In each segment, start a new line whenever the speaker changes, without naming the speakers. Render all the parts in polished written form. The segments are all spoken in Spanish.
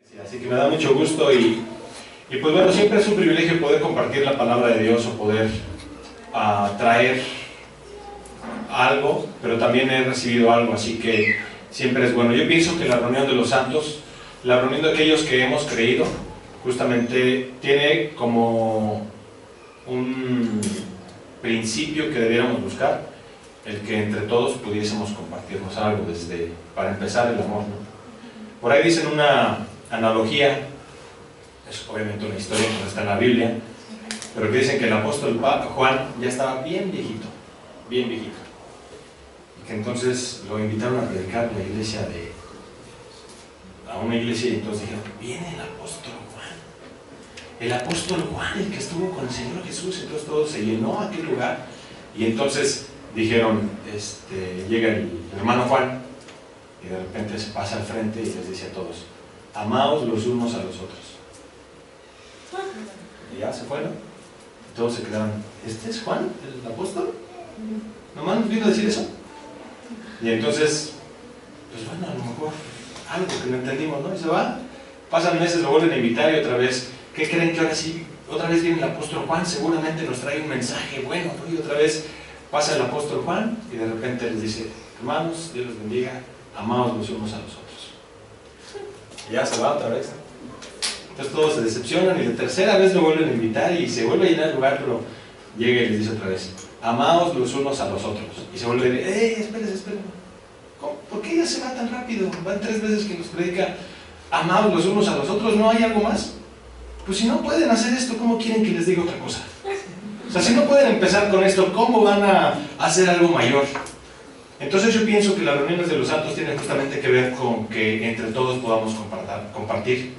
Sí, así que me da mucho gusto y pues bueno, siempre es un privilegio poder compartir la palabra de Dios o poder traer algo, pero también he recibido algo, así que siempre es bueno. Yo pienso que la reunión de los santos, la reunión de aquellos que hemos creído, justamente tiene como un principio que debiéramos buscar, el que entre todos pudiésemos compartirnos algo, para empezar el amor, ¿no? Por ahí dicen una analogía, es obviamente una historia que no está en la Biblia, pero que dicen que el apóstol Juan ya estaba bien viejito, y que entonces lo invitaron a predicar a una iglesia, y entonces dijeron, viene el apóstol Juan, el que estuvo con el Señor Jesús. Entonces todo se llenó aquel lugar, y entonces dijeron, llega el hermano Juan, y de repente se pasa al frente y les dice a todos, amaos los unos a los otros. Y ya se fueron. Todos se quedaron, ¿este es Juan, el apóstol? ¿Nomás nos vino a decir eso? Y entonces, pues bueno, a lo mejor algo que no entendimos, ¿no? Y se va, pasan meses, lo vuelven a invitar y otra vez, ¿qué creen que ahora sí? Otra vez viene el apóstol Juan, seguramente nos trae un mensaje bueno, ¿no? Y otra vez pasa el apóstol Juan y de repente les dice, hermanos, Dios los bendiga, amaos los unos a los otros. Y ya se va otra vez, ¿no? Entonces todos se decepcionan y la tercera vez lo vuelven a invitar y se vuelve a llenar el lugar, pero llega y les dice otra vez, amaos los unos a los otros. Y se vuelve a decir, espérense. ¿Cómo? ¿Por qué ya se va tan rápido? Van 3 veces que nos predica, amaos los unos a los otros, ¿no hay algo más? Pues si no pueden hacer esto, ¿cómo quieren que les diga otra cosa? O sea, si no pueden empezar con esto, ¿cómo van a hacer algo mayor? Entonces yo pienso que las reuniones de los santos tienen justamente que ver con que entre todos podamos compartir.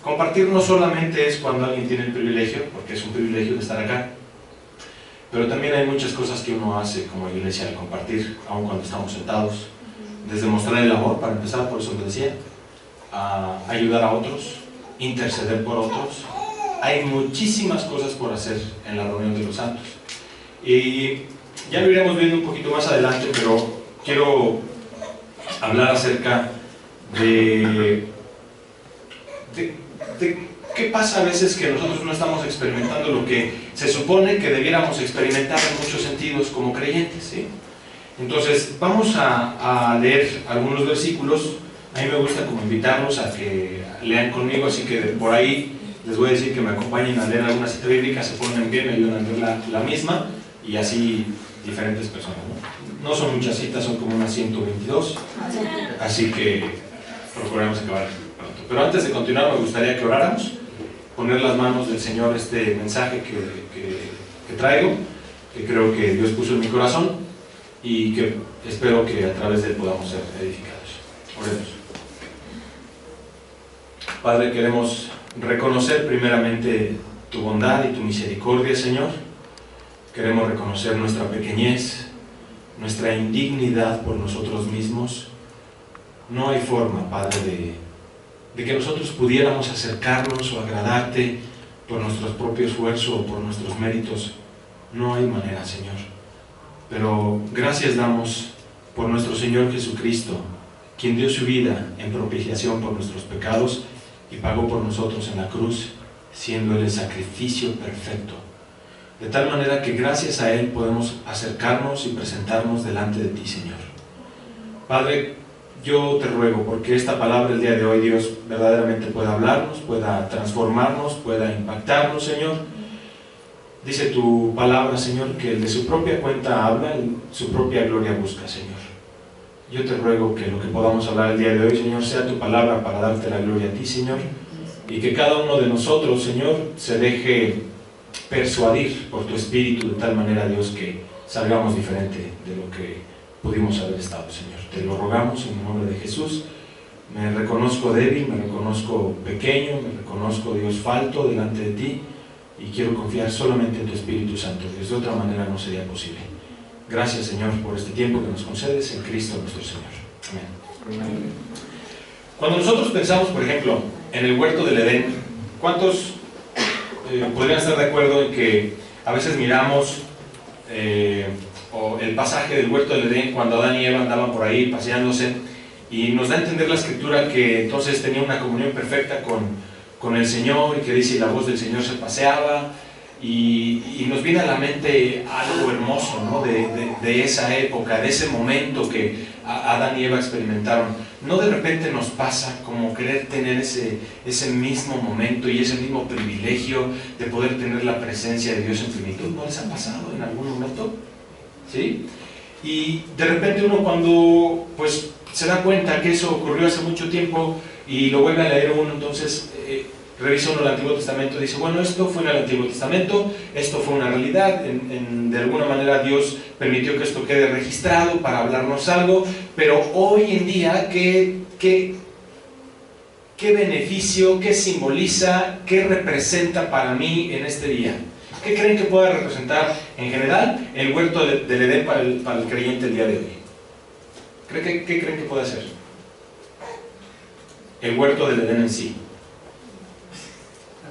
Compartir no solamente es cuando alguien tiene el privilegio, porque es un privilegio de estar acá, pero también hay muchas cosas que uno hace como iglesia al compartir, aun cuando estamos sentados, desde mostrar el amor, para empezar, por eso lo decía, a ayudar a otros, interceder por otros. Hay muchísimas cosas por hacer en la reunión de los santos. Y ya lo iremos viendo un poquito más adelante, pero quiero hablar acerca de qué pasa a veces que nosotros no estamos experimentando lo que se supone que debiéramos experimentar en muchos sentidos como creyentes, ¿sí? Entonces vamos a leer algunos versículos. A mí me gusta como invitarlos a que lean conmigo, así que por ahí les voy a decir que me acompañen a leer alguna cita bíblica, se ponen en pie, me ayudan a leer la misma, y así diferentes personas, ¿no? No son muchas citas, son como unas 122, así que procuremos acabar pronto. Pero antes de continuar me gustaría que oráramos, poner las manos del Señor este mensaje que traigo, que creo que Dios puso en mi corazón y que espero que a través de él podamos ser edificados. Oremos. Padre, queremos reconocer primeramente tu bondad y tu misericordia, Señor. Queremos reconocer nuestra pequeñez, nuestra indignidad por nosotros mismos. No hay forma, Padre, de que nosotros pudiéramos acercarnos o agradarte por nuestro propio esfuerzo o por nuestros méritos. No hay manera, Señor. Pero gracias damos por nuestro Señor Jesucristo, quien dio su vida en propiciación por nuestros pecados y pagó por nosotros en la cruz, siendo Él el sacrificio perfecto. De tal manera que gracias a Él podemos acercarnos y presentarnos delante de ti, Señor. Padre, yo te ruego porque esta palabra el día de hoy, Dios, verdaderamente pueda hablarnos, pueda transformarnos, pueda impactarnos, Señor. Dice tu palabra, Señor, que el de su propia cuenta habla, su propia gloria busca, Señor. Yo te ruego que lo que podamos hablar el día de hoy, Señor, sea tu palabra para darte la gloria a ti, Señor, y que cada uno de nosotros, Señor, se deje persuadir por tu Espíritu de tal manera, Dios, que salgamos diferente de lo que pudimos haber estado, Señor. Te lo rogamos en el nombre de Jesús. Me reconozco débil, me reconozco pequeño, me reconozco, Dios, falto delante de ti, y quiero confiar solamente en tu Espíritu Santo, Dios. De otra manera no sería posible. Gracias, Señor, por este tiempo que nos concedes en Cristo nuestro Señor. Amén. Cuando nosotros pensamos, por ejemplo, en el huerto del Edén, ¿cuántos podrían estar de acuerdo en que a veces miramos o el pasaje del huerto del Edén cuando Adán y Eva andaban por ahí paseándose Y nos da a entender la Escritura que entonces tenía una comunión perfecta con el Señor, y que dice, la voz del Señor se paseaba, y nos viene a la mente algo hermoso, ¿no? de esa época, de ese momento que Adán y Eva experimentaron. No de repente nos pasa como querer tener ese mismo momento y ese mismo privilegio de poder tener la presencia de Dios en plenitud. ¿No les ha pasado en algún momento? ¿Sí? Y de repente uno cuando pues se da cuenta que eso ocurrió hace mucho tiempo y lo vuelve a leer uno, entonces revisa uno el Antiguo Testamento y dice, bueno, esto fue en el Antiguo Testamento, esto fue una realidad, de alguna manera Dios permitió que esto quede registrado para hablarnos algo, pero hoy en día, ¿qué beneficio, qué simboliza, qué representa para mí en este día? ¿Qué creen que pueda representar en general el huerto del Edén para el creyente el día de hoy? ¿Qué creen que puede ser? El huerto del Edén en sí.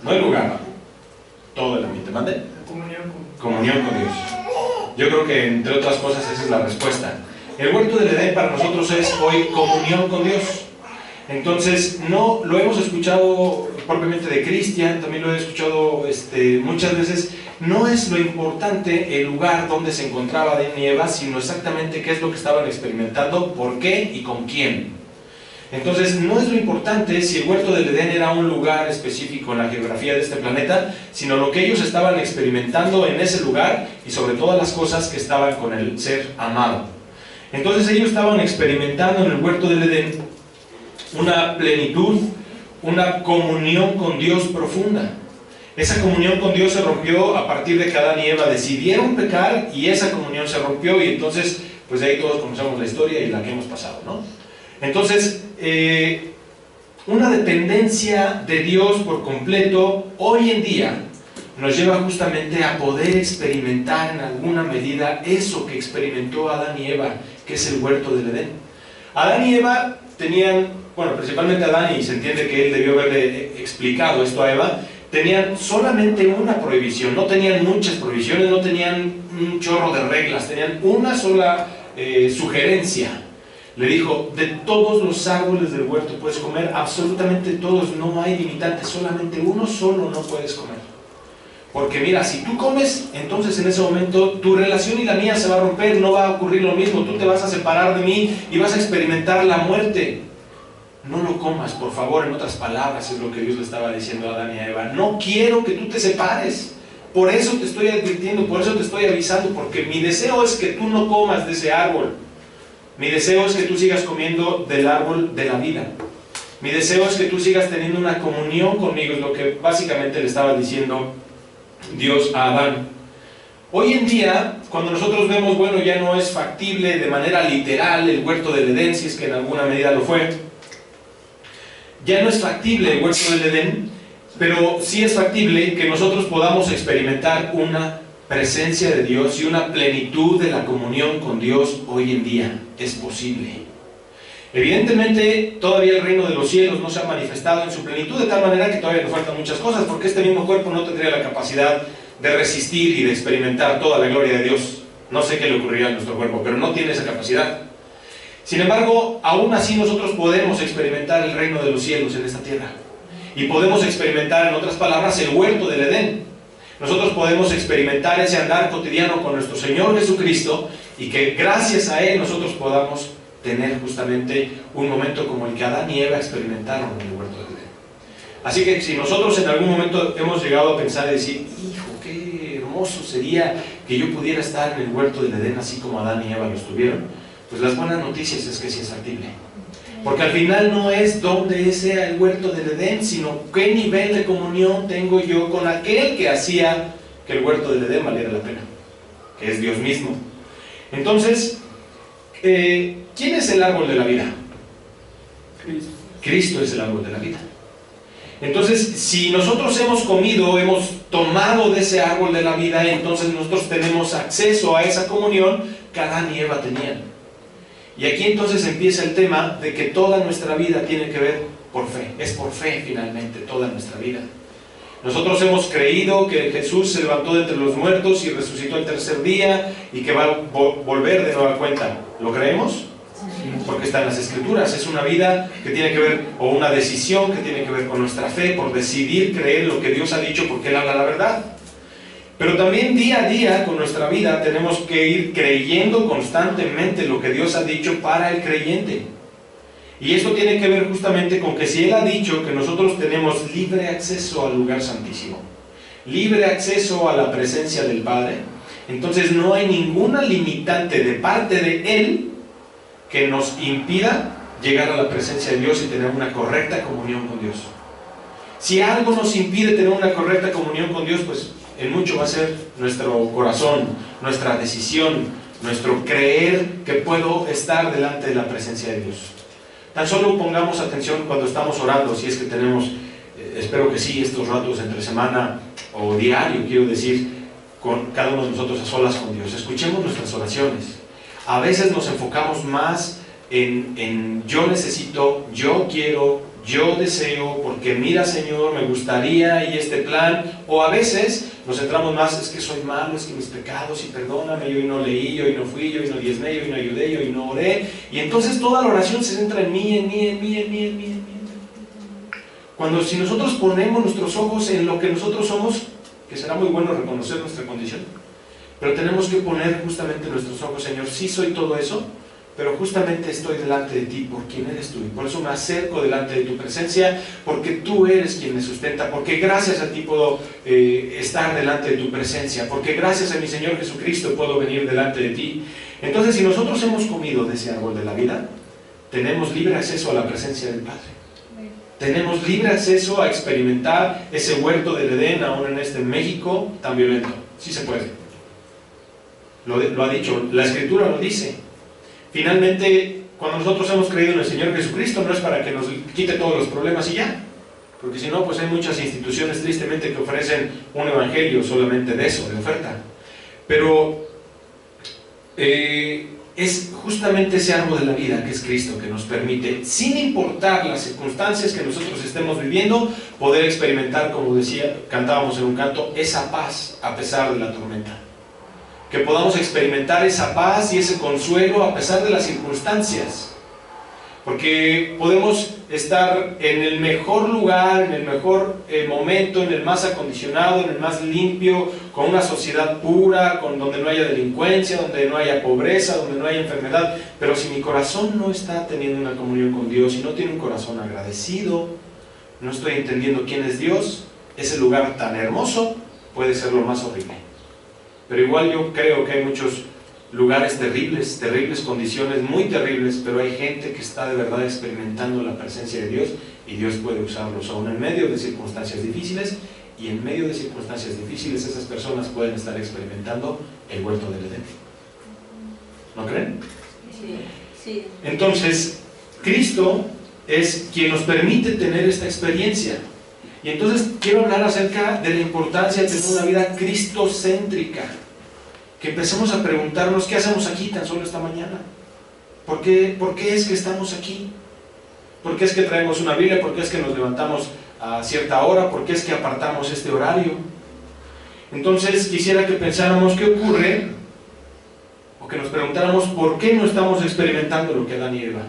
No el lugar, todo el ambiente. ¿Mande? Comunión con Dios. Yo creo que entre otras cosas esa es la respuesta. El huerto del Edén para nosotros es hoy comunión con Dios. Entonces, no lo hemos escuchado propiamente de Cristian, también lo he escuchado muchas veces. No es lo importante el lugar donde se encontraba Adán y Eva, sino exactamente qué es lo que estaban experimentando, por qué y con quién. Entonces, no es lo importante si el huerto del Edén era un lugar específico en la geografía de este planeta, sino lo que ellos estaban experimentando en ese lugar y sobre todas las cosas que estaban con el ser amado. Entonces, ellos estaban experimentando en el huerto del Edén una plenitud, una comunión con Dios profunda. Esa comunión con Dios se rompió a partir de que Adán y Eva decidieron pecar, y esa comunión se rompió, y entonces, pues de ahí todos conocemos la historia y la que hemos pasado, ¿no? Entonces, una dependencia de Dios por completo, hoy en día, nos lleva justamente a poder experimentar en alguna medida eso que experimentó Adán y Eva, que es el huerto del Edén. Adán y Eva tenían, bueno, principalmente Adán, y se entiende que él debió haberle explicado esto a Eva, tenían solamente una prohibición, no tenían muchas prohibiciones, no tenían un chorro de reglas, tenían una sola sugerencia. Le dijo, de todos los árboles del huerto puedes comer, absolutamente todos, no hay limitantes, solamente uno solo no puedes comer. Porque mira, si tú comes, entonces en ese momento tu relación y la mía se va a romper, no va a ocurrir lo mismo, tú te vas a separar de mí y vas a experimentar la muerte. No lo comas, por favor. En otras palabras, es lo que Dios le estaba diciendo a Adán y a Eva. No quiero que tú te separes, por eso te estoy advirtiendo, por eso te estoy avisando, porque mi deseo es que tú no comas de ese árbol. Mi deseo es que tú sigas comiendo del árbol de la vida. Mi deseo es que tú sigas teniendo una comunión conmigo, es lo que básicamente le estaba diciendo Dios a Adán. Hoy en día, cuando nosotros vemos, bueno, ya no es factible de manera literal el huerto del Edén, si es que en alguna medida lo fue, ya no es factible el huerto del Edén, pero sí es factible que nosotros podamos experimentar una presencia de Dios y una plenitud de la comunión con Dios hoy en día. Es posible. Evidentemente, todavía el reino de los cielos no se ha manifestado en su plenitud, de tal manera que todavía nos faltan muchas cosas, porque este mismo cuerpo no tendría la capacidad de resistir y de experimentar toda la gloria de Dios. No sé qué le ocurriría a nuestro cuerpo, pero no tiene esa capacidad. Sin embargo, aún así nosotros podemos experimentar el reino de los cielos en esta tierra. Y podemos experimentar, en otras palabras, el huerto del Edén. Nosotros podemos experimentar ese andar cotidiano con nuestro Señor Jesucristo, y que gracias a Él nosotros podamos tener justamente un momento como el que Adán y Eva experimentaron en el huerto del Edén. Así que si nosotros en algún momento hemos llegado a pensar y decir, hijo, qué hermoso sería que yo pudiera estar en el huerto del Edén así como Adán y Eva lo estuvieron, pues las buenas noticias es que sí es factible. Porque al final no es dónde sea el huerto del Edén, sino qué nivel de comunión tengo yo con aquel que hacía que el huerto del Edén valiera la pena, que es Dios mismo. Entonces, ¿quién es el árbol de la vida? Cristo es el árbol de la vida. Entonces, si nosotros hemos comido, hemos tomado de ese árbol de la vida, entonces nosotros tenemos acceso a esa comunión que Adán y Eva tenían. Y aquí entonces empieza el tema de que toda nuestra vida tiene que ver por fe. Es por fe finalmente toda nuestra vida. Nosotros hemos creído que Jesús se levantó de entre los muertos y resucitó el tercer día y que va a volver de nueva cuenta. ¿Lo creemos? porque está en las Escrituras. Es una vida que tiene que ver, o una decisión que tiene que ver con nuestra fe, por decidir creer lo que Dios ha dicho porque Él habla la verdad. Pero también día a día con nuestra vida tenemos que ir creyendo constantemente lo que Dios ha dicho para el creyente. Y esto tiene que ver justamente con que si Él ha dicho que nosotros tenemos libre acceso al lugar santísimo, libre acceso a la presencia del Padre, entonces no hay ninguna limitante de parte de Él que nos impida llegar a la presencia de Dios y tener una correcta comunión con Dios. Si algo nos impide tener una correcta comunión con Dios, pues en mucho va a ser nuestro corazón, nuestra decisión, nuestro creer que puedo estar delante de la presencia de Dios. Tan solo pongamos atención cuando estamos orando, si es que tenemos, espero que sí, estos ratos entre semana o diario, quiero decir, con cada uno de nosotros a solas con Dios. Escuchemos nuestras oraciones. A veces nos enfocamos más en yo necesito, yo quiero, yo deseo, porque mira Señor, me gustaría y este plan. O a veces nos centramos más, es que soy malo, es que mis pecados y perdóname, yo hoy no leí, yo hoy no fui, yo hoy no diezmé, yo hoy no ayudé, yo hoy no oré. Y entonces toda la oración se centra en mí, en mí, en mí, en mí, en mí, en mí. Cuando si nosotros ponemos nuestros ojos en lo que nosotros somos, que será muy bueno reconocer nuestra condición, pero tenemos que poner justamente nuestros ojos, Señor, sí soy todo eso, pero justamente estoy delante de ti por quien eres tú, y por eso me acerco delante de tu presencia, porque tú eres quien me sustenta, porque gracias a ti puedo estar delante de tu presencia, porque gracias a mi Señor Jesucristo puedo venir delante de ti. Entonces, si nosotros hemos comido de ese árbol de la vida, tenemos libre acceso a la presencia del Padre. Tenemos libre acceso a experimentar ese huerto del Edén, aún en este México tan violento. Sí se puede. Lo ha dicho, la Escritura lo dice. Finalmente, cuando nosotros hemos creído en el Señor Jesucristo, no es para que nos quite todos los problemas y ya. Porque si no, pues hay muchas instituciones tristemente que ofrecen un evangelio solamente de eso, de oferta. Pero es justamente ese árbol de la vida que es Cristo que nos permite, sin importar las circunstancias que nosotros estemos viviendo, poder experimentar, como decía, cantábamos en un canto, esa paz a pesar de la tormenta. Que podamos experimentar esa paz y ese consuelo a pesar de las circunstancias. Porque podemos estar en el mejor lugar, en el mejor momento, en el más acondicionado, en el más limpio, con una sociedad pura, donde no haya delincuencia, donde no haya pobreza, donde no haya enfermedad. Pero si mi corazón no está teniendo una comunión con Dios, si no tiene un corazón agradecido, no estoy entendiendo quién es Dios, ese lugar tan hermoso puede ser lo más horrible. Pero igual yo creo que hay muchos lugares terribles, terribles condiciones, muy terribles, pero hay gente que está de verdad experimentando la presencia de Dios y Dios puede usarlos aún en medio de circunstancias difíciles, y en medio de circunstancias difíciles esas personas pueden estar experimentando el huerto del Edén. ¿No creen?
Sí.
Entonces, Cristo es quien nos permite tener esta experiencia. Y entonces quiero hablar acerca de la importancia de tener una vida cristocéntrica. Que empecemos a preguntarnos qué hacemos aquí tan solo esta mañana. ¿Por qué es que estamos aquí? ¿Por qué es que traemos una Biblia? ¿Por qué es que nos levantamos a cierta hora? ¿Por qué es que apartamos este horario? Entonces quisiera que pensáramos qué ocurre, o que nos preguntáramos por qué no estamos experimentando lo que Adán y Eva.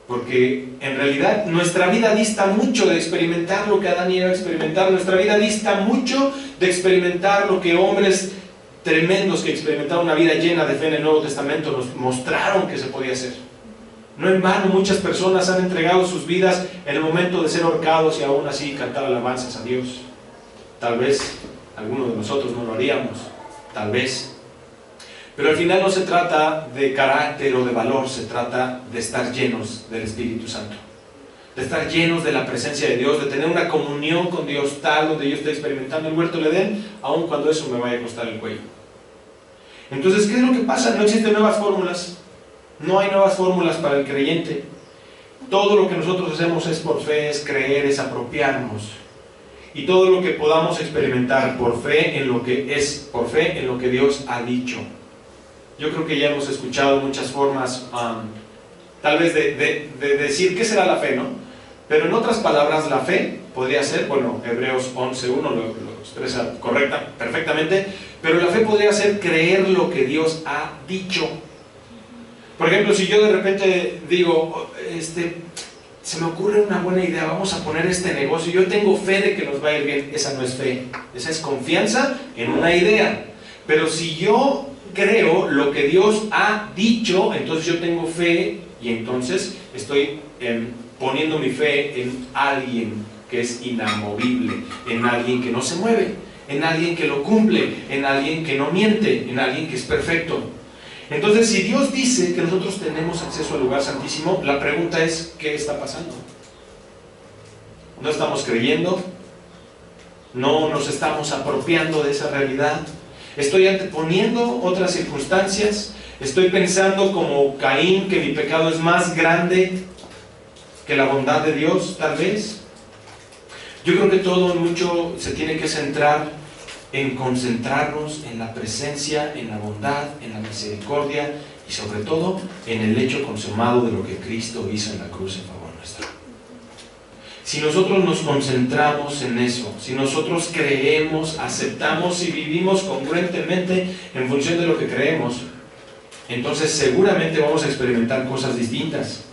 Porque en realidad nuestra vida dista mucho de experimentar lo que Adán y Eva experimentaron. Nuestra vida dista mucho de experimentar lo que hombres tremendos que experimentaron una vida llena de fe en el Nuevo Testamento nos mostraron que se podía hacer. No en vano muchas personas han entregado sus vidas en el momento de ser ahorcados y aún así cantar alabanzas a Dios. Tal vez algunos de nosotros no lo haríamos, tal vez. Pero al final no se trata de carácter o de valor, se trata de estar llenos del Espíritu Santo, de estar llenos de la presencia de Dios, de tener una comunión con Dios tal donde yo esté experimentando el huerto del Edén, aun cuando eso me vaya a costar el cuello. Entonces, ¿qué es lo que pasa? No existen nuevas fórmulas, no hay nuevas fórmulas para el creyente. Todo lo que nosotros hacemos es por fe, es creer, es apropiarnos. Y todo lo que podamos experimentar por fe en lo que es, por fe en lo que Dios ha dicho. Yo creo que ya hemos escuchado muchas formas, tal vez de decir qué será la fe, ¿no? Pero en otras palabras, la fe podría ser, bueno, Hebreos 11.1 lo expresa perfectamente, pero la fe podría ser creer lo que Dios ha dicho. Por ejemplo, si yo de repente digo, se me ocurre una buena idea, vamos a poner este negocio, yo tengo fe de que nos va a ir bien. Esa no es fe, esa es confianza en una idea. Pero si yo creo lo que Dios ha dicho, entonces yo tengo fe y entonces estoy poniendo mi fe en alguien que es inamovible, en alguien que no se mueve, en alguien que lo cumple, en alguien que no miente, en alguien que es perfecto. Entonces, si Dios dice que nosotros tenemos acceso al lugar santísimo, la pregunta es, ¿qué está pasando? ¿No estamos creyendo? ¿No nos estamos apropiando de esa realidad? ¿Estoy anteponiendo otras circunstancias? ¿Estoy pensando como Caín que mi pecado es más grande que la bondad de Dios, tal vez? Yo creo que todo mucho se tiene que centrar en concentrarnos en la presencia, en la bondad, en la misericordia y sobre todo en el hecho consumado de lo que Cristo hizo en la cruz en favor nuestro. Si nosotros nos concentramos en eso, si nosotros creemos, aceptamos y vivimos congruentemente en función de lo que creemos, entonces seguramente vamos a experimentar cosas distintas.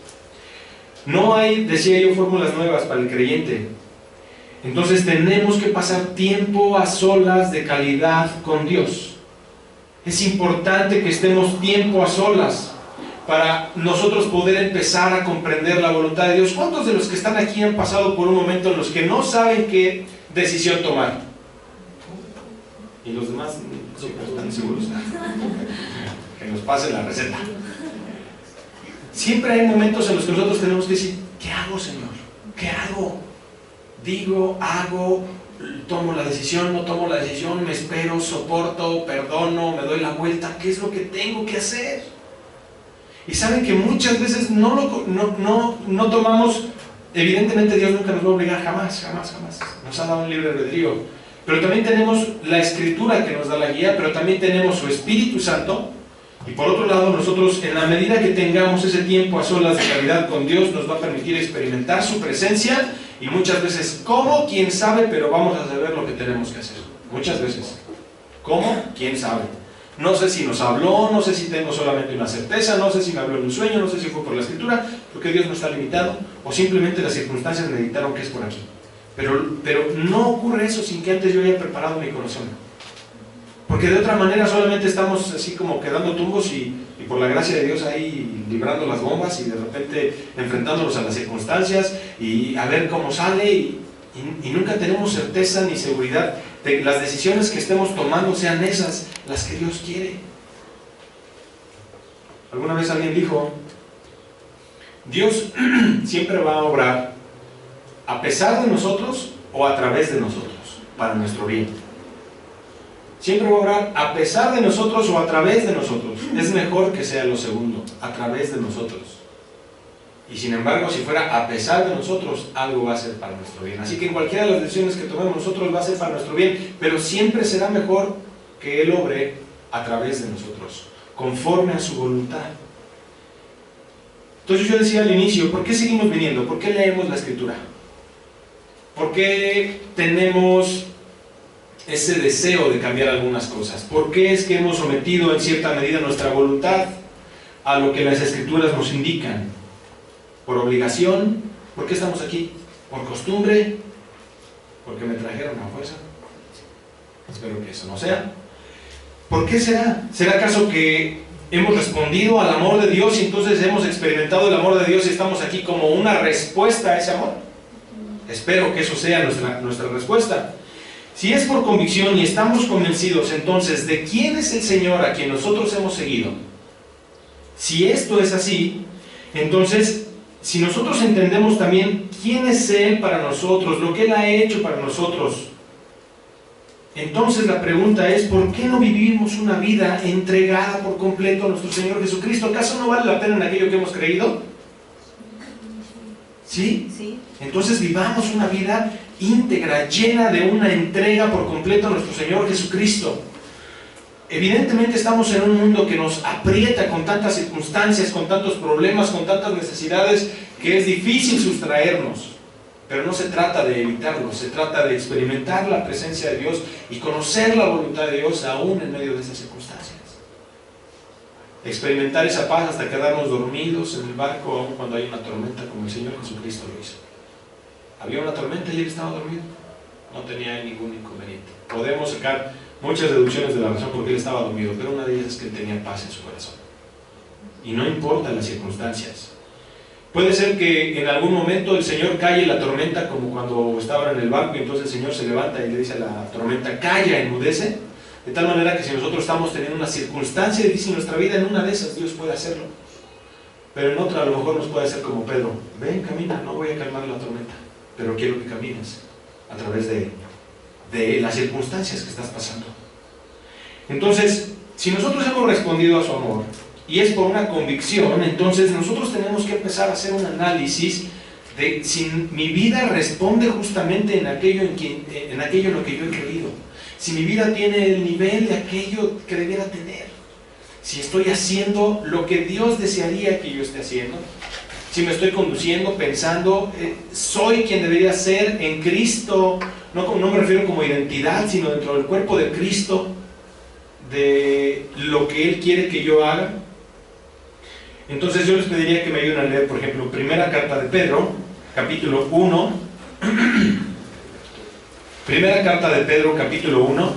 No hay, decía yo, fórmulas nuevas para el creyente. Entonces tenemos que pasar tiempo a solas de calidad con Dios. Es importante que estemos tiempo a solas para nosotros poder empezar a comprender la voluntad de Dios. ¿Cuántos de los que están aquí han pasado por un momento en los que no saben qué decisión tomar? Y los demás están seguros. Que nos pase la receta. Siempre hay momentos en los que nosotros tenemos que decir, ¿qué hago, Señor? ¿Qué hago? Digo, hago, tomo la decisión, no tomo la decisión, me espero, soporto, perdono, me doy la vuelta. ¿Qué es lo que tengo que hacer? Y saben que muchas veces no tomamos, evidentemente Dios nunca nos va a obligar, jamás. Nos ha dado un libre albedrío. Pero también tenemos la Escritura que nos da la guía, pero también tenemos su Espíritu Santo. Y por otro lado, nosotros, en la medida que tengamos ese tiempo a solas de calidad con Dios, nos va a permitir experimentar su presencia. Y muchas veces, ¿cómo? ¿Quién sabe? Pero vamos a saber lo que tenemos que hacer. Muchas veces. ¿Cómo? ¿Quién sabe? No sé si nos habló, no sé si tengo solamente una certeza, no sé si me habló en un sueño, no sé si fue por la Escritura, porque Dios no está limitado, o simplemente las circunstancias me dictaron que es por aquí. Pero no ocurre eso sin que antes yo haya preparado mi corazón. Porque de otra manera solamente estamos así como quedando tumbos y por la gracia de Dios ahí librando las bombas y de repente enfrentándonos a las circunstancias y a ver cómo sale y nunca tenemos certeza ni seguridad de que las decisiones que estemos tomando sean esas las que Dios quiere. Alguna vez alguien dijo, Dios siempre va a obrar a pesar de nosotros o a través de nosotros, para nuestro bien. Siempre va a obrar a pesar de nosotros o a través de nosotros. Es mejor que sea lo segundo, a través de nosotros. Y sin embargo, si fuera a pesar de nosotros, algo va a ser para nuestro bien. Así que en cualquiera de las decisiones que tomemos nosotros va a ser para nuestro bien, pero siempre será mejor que Él obre a través de nosotros, conforme a su voluntad. Entonces yo decía al inicio, ¿por qué seguimos viniendo? ¿Por qué leemos la Escritura? ¿Por qué tenemos ese deseo de cambiar algunas cosas? ¿Por qué es que hemos sometido en cierta medida nuestra voluntad a lo que las Escrituras nos indican? ¿Por obligación? ¿Por qué estamos aquí? ¿Por costumbre? ¿Porque me trajeron a fuerza? Espero que eso no sea. ¿Por qué será? ¿Será acaso que hemos respondido al amor de Dios y entonces hemos experimentado el amor de Dios y estamos aquí como una respuesta a ese amor? Espero que eso sea nuestra respuesta. Si es por convicción y estamos convencidos entonces de quién es el Señor a quien nosotros hemos seguido, si esto es así, entonces si nosotros entendemos también quién es Él para nosotros, lo que Él ha hecho para nosotros, entonces la pregunta es, ¿por qué no vivimos una vida entregada por completo a nuestro Señor Jesucristo? ¿Acaso no vale la pena en aquello que hemos creído? ¿Sí? Sí. Entonces vivamos una vida íntegra, llena de una entrega por completo a nuestro Señor Jesucristo. Evidentemente estamos en un mundo que nos aprieta con tantas circunstancias, con tantos problemas, con tantas necesidades, que es difícil sustraernos. Pero no se trata de evitarlo, se trata de experimentar la presencia de Dios y conocer la voluntad de Dios aún en medio de esas circunstancias. experimentar esa paz hasta quedarnos dormidos en el barco, aun cuando hay una tormenta, como el Señor Jesucristo lo hizo. Había una tormenta y Él estaba dormido, no tenía ningún inconveniente. Podemos sacar muchas deducciones de la razón por qué Él estaba dormido, pero una de ellas es que Él tenía paz en su corazón. Y no importan las circunstancias. Puede ser que en algún momento el Señor calle la tormenta, como cuando estaban en el barco, y entonces el Señor se levanta y le dice a la tormenta: calla, enmudece. De tal manera que si nosotros estamos teniendo una circunstancia difícil en nuestra vida, en una de esas Dios puede hacerlo. Pero en otra a lo mejor nos puede hacer como Pedro: ven, camina, no voy a calmar la tormenta, pero quiero que camines a través de las circunstancias que estás pasando. Entonces, si nosotros hemos respondido a su amor, y es por una convicción, entonces nosotros tenemos que empezar a hacer un análisis de si mi vida responde justamente en aquello en lo que yo he creído. Si mi vida tiene el nivel de aquello que debiera tener. Si estoy haciendo lo que Dios desearía que yo esté haciendo. Si me estoy conduciendo, pensando, soy quien debería ser en Cristo. No me refiero como identidad, sino dentro del cuerpo de Cristo, de lo que Él quiere que yo haga. Entonces yo les pediría que me ayuden a leer, por ejemplo, primera carta de Pedro, capítulo 1. Primera carta de Pedro, capítulo 1.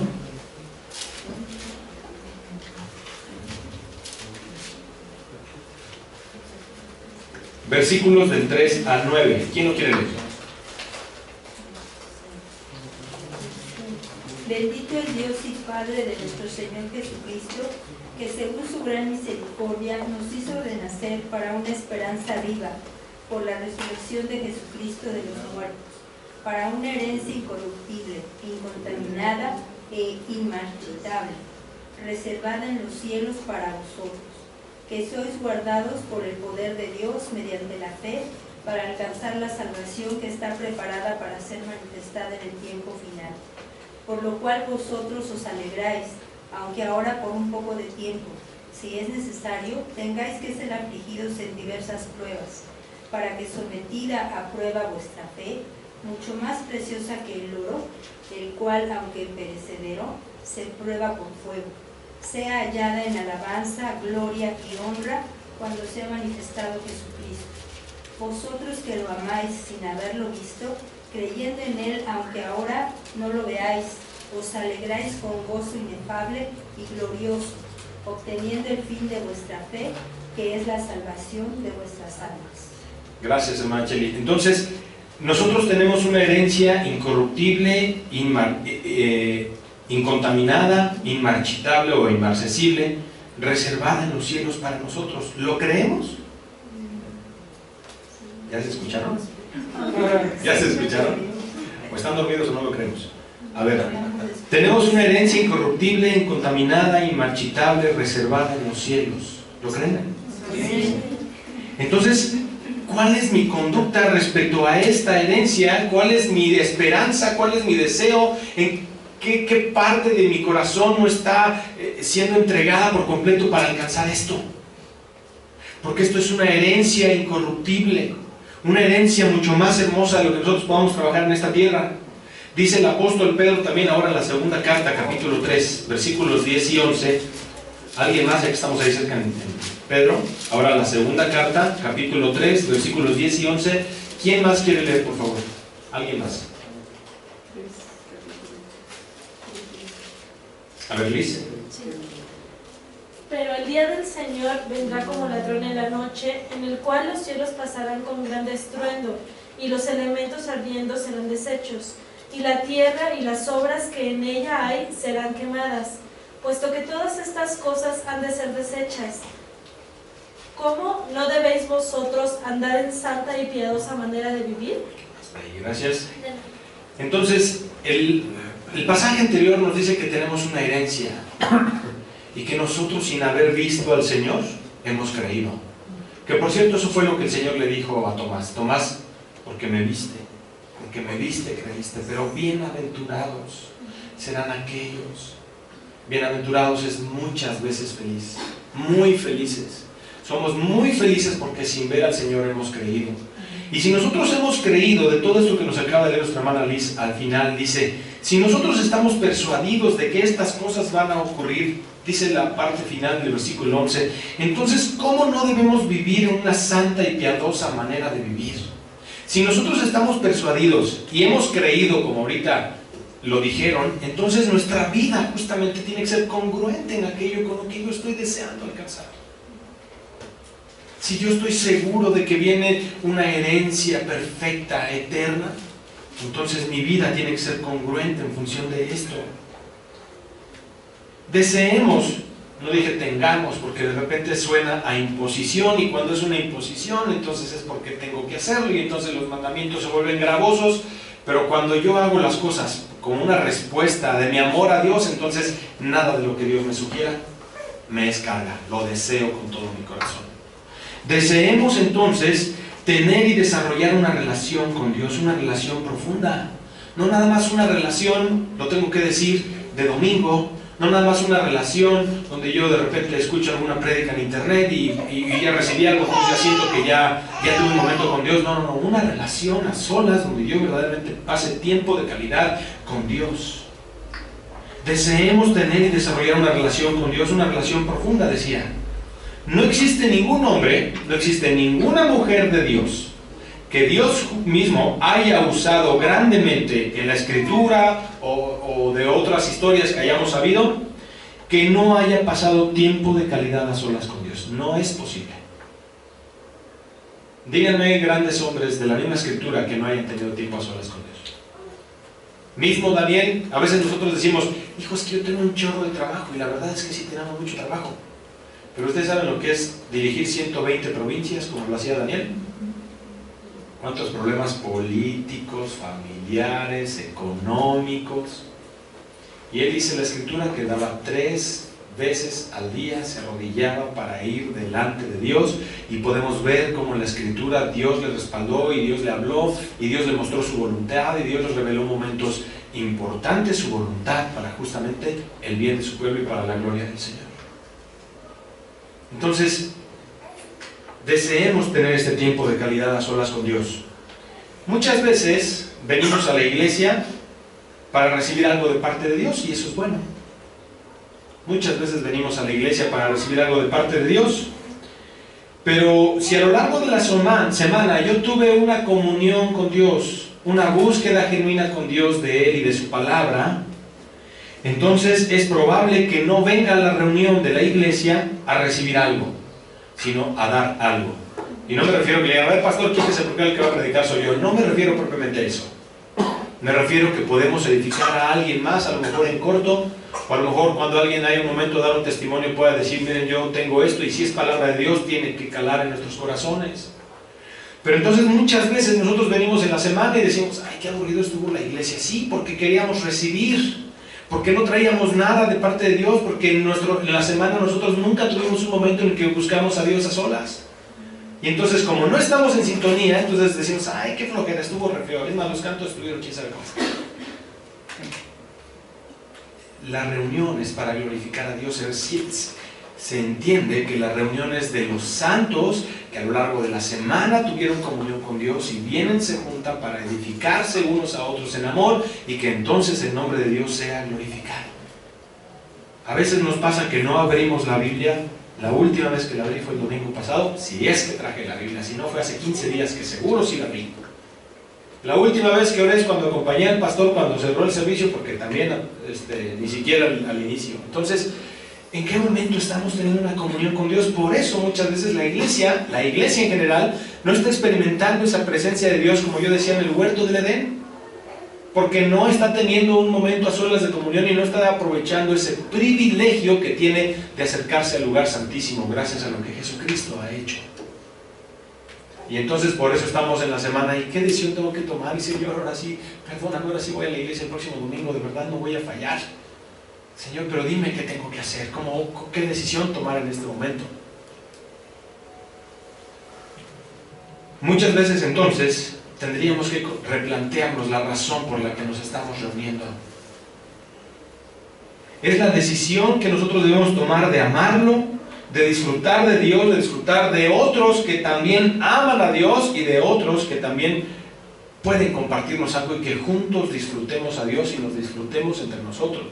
Versículos del 3 al 9. ¿Quién lo quiere leer?
Bendito el Dios y Padre de nuestro Señor Jesucristo, que según su gran misericordia nos hizo renacer para una esperanza viva, por la resurrección de Jesucristo de los muertos, para una herencia incorruptible, incontaminada e inmarchitable, reservada en los cielos para vosotros, que sois guardados por el poder de Dios mediante la fe, para alcanzar la salvación que está preparada para ser manifestada en el tiempo final. Por lo cual vosotros os alegráis, aunque ahora por un poco de tiempo, si es necesario, tengáis que ser afligidos en diversas pruebas, para que sometida a prueba vuestra fe, mucho más preciosa que el oro, el cual, aunque perecedero, se prueba con fuego, sea hallada en alabanza, gloria y honra cuando sea manifestado Jesucristo. Vosotros que lo amáis sin haberlo visto, creyendo en Él, aunque ahora no lo veáis, os alegráis con gozo inefable y glorioso, obteniendo el fin de vuestra fe, que es la salvación de vuestras almas.
Gracias, hermana Cheli. Entonces, nosotros tenemos una herencia incorruptible, incontaminada, inmarchitable o inmarcesible, reservada en los cielos para nosotros. ¿Lo creemos? ¿Ya se escucharon? ¿Ya se escucharon? ¿O están dormidos o no lo creemos? A ver, tenemos una herencia incorruptible, incontaminada, inmarchitable, reservada en los cielos. ¿Lo creen? Entonces, ¿cuál es mi conducta respecto a esta herencia? ¿Cuál es mi esperanza? ¿Cuál es mi deseo? ¿En qué parte de mi corazón no está siendo entregada por completo para alcanzar esto? Porque esto es una herencia incorruptible, una herencia mucho más hermosa de lo que nosotros podamos trabajar en esta tierra. Dice el apóstol Pedro también ahora en la segunda carta, capítulo 3, versículos 10 y 11. ¿Alguien más, ya que estamos ahí cerca en Pedro? Ahora la segunda carta, capítulo 3, versículos 10 y 11. ¿Quién más quiere leer, por favor? ¿Alguien más? A ver, Liz.
Pero el día del Señor vendrá como ladrón en la noche, en el cual los cielos pasarán con gran estruendo, y los elementos ardiendo serán deshechos, y la tierra y las obras que en ella hay serán quemadas, puesto que todas estas cosas han de ser deshechas. ¿Cómo no debéis vosotros andar en santa y piadosa manera de vivir?
Gracias. Entonces, el pasaje anterior nos dice que tenemos una herencia y que nosotros, sin haber visto al Señor, hemos creído. Que por cierto, eso fue lo que el Señor le dijo a Tomás: Tomás, porque me viste, creíste. Pero bienaventurados serán aquellos. Bienaventurados es muchas veces feliz, muy felices. Somos muy felices porque sin ver al Señor hemos creído. Y si nosotros hemos creído, de todo esto que nos acaba de leer nuestra hermana Liz, al final dice: si nosotros estamos persuadidos de que estas cosas van a ocurrir, Dice la parte final del versículo 11, entonces, ¿cómo no debemos vivir una santa y piadosa manera de vivir? Si nosotros estamos persuadidos y hemos creído, como ahorita lo dijeron, entonces nuestra vida justamente tiene que ser congruente en aquello con lo que yo estoy deseando alcanzar. Si yo estoy seguro de que viene una herencia perfecta, eterna, entonces mi vida tiene que ser congruente en función de esto. Deseemos, no dije tengamos, porque de repente suena a imposición, y cuando es una imposición, entonces es porque tengo que hacerlo, y entonces los mandamientos se vuelven gravosos. Pero cuando yo hago las cosas como una respuesta de mi amor a Dios, entonces nada de lo que Dios me sugiera me es carga, lo deseo con todo mi corazón. Deseemos entonces tener y desarrollar una relación con Dios, una relación profunda. No nada más una relación, lo tengo que decir, de domingo. No nada más una relación donde yo de repente escucho alguna prédica en internet y ya recibí algo, entonces ya siento que ya tuve un momento con Dios. No, una relación a solas donde yo verdaderamente pase tiempo de calidad con Dios. Deseemos tener y desarrollar una relación con Dios, una relación profunda, decía. No existe ningún hombre, no existe ninguna mujer de Dios que Dios mismo haya usado grandemente en la Escritura o de otras historias que hayamos sabido, que no haya pasado tiempo de calidad a solas con Dios. No es posible. Díganme grandes hombres de la misma Escritura que no hayan tenido tiempo a solas con Dios. Mismo Daniel, a veces nosotros decimos, hijo, es que yo tengo un chorro de trabajo, y la verdad es que sí tenemos mucho trabajo. Pero ustedes saben lo que es dirigir 120 provincias como lo hacía Daniel. ¿Cuántos problemas políticos, familiares, económicos? Y él dice en la Escritura que daba 3 veces al día, se arrodillaba para ir delante de Dios, y podemos ver cómo en la Escritura Dios le respaldó y Dios le habló y Dios le mostró su voluntad y Dios le reveló momentos importantes su voluntad para justamente el bien de su pueblo y para la gloria del Señor. Entonces, deseemos tener este tiempo de calidad a solas con Dios. Muchas veces venimos a la iglesia para recibir algo de parte de Dios, y eso es bueno. Muchas veces venimos a la iglesia para recibir algo de parte de Dios. Pero si a lo largo de la semana yo tuve una comunión con Dios, una búsqueda genuina con Dios de Él y de su palabra, entonces es probable que no venga a la reunión de la iglesia a recibir algo, sino a dar algo. Y no me refiero a que le digan, a ver, pastor, quítese porque el que va a predicar soy yo. No me refiero propiamente a eso. Me refiero que podemos edificar a alguien más, a lo mejor en corto, o a lo mejor cuando alguien haya un momento de dar un testimonio pueda decir, miren, yo tengo esto, y si es palabra de Dios tiene que calar en nuestros corazones. Pero entonces muchas veces nosotros venimos en la semana y decimos, ay, qué aburrido estuvo la iglesia. Sí, porque queríamos recibir, porque no traíamos nada de parte de Dios, porque en la semana nosotros nunca tuvimos un momento en el que buscamos a Dios a solas. Y entonces, como no estamos en sintonía, entonces decimos, ay, qué flojera, estuvo re feo. Es más, los cantos estuvieron quién sabe cómo. La reunión es para glorificar a Dios. Se entiende que la reunión es de los santos que a lo largo de la semana tuvieron comunión con Dios y vienen, se juntan para edificarse unos a otros en amor, y que entonces el nombre de Dios sea glorificado. A veces nos pasa que no abrimos la Biblia. La última vez que la abrí fue el domingo pasado, si es que traje la Biblia, si no fue hace 15 días que seguro sí la abrí. La última vez que oré es cuando acompañé al pastor cuando cerró el servicio, porque también ni siquiera al inicio. Entonces, ¿en qué momento estamos teniendo una comunión con Dios? Por eso muchas veces la iglesia en general, no está experimentando esa presencia de Dios, como yo decía, en el huerto del Edén, porque no está teniendo un momento a solas de comunión y no está aprovechando ese privilegio que tiene de acercarse al lugar santísimo gracias a lo que Jesucristo ha hecho. Y entonces por eso estamos en la semana, ¿y qué decisión tengo que tomar? Y Señor, ahora sí, perdóname, ahora sí voy a la iglesia el próximo domingo, de verdad no voy a fallar. Señor, pero dime qué tengo que hacer, qué decisión tomar en este momento. Muchas veces entonces tendríamos que replantearnos la razón por la que nos estamos reuniendo. Es la decisión que nosotros debemos tomar de amarlo, de disfrutar de Dios, de disfrutar de otros que también aman a Dios y de otros que también pueden compartirnos algo, y que juntos disfrutemos a Dios y nos disfrutemos entre nosotros.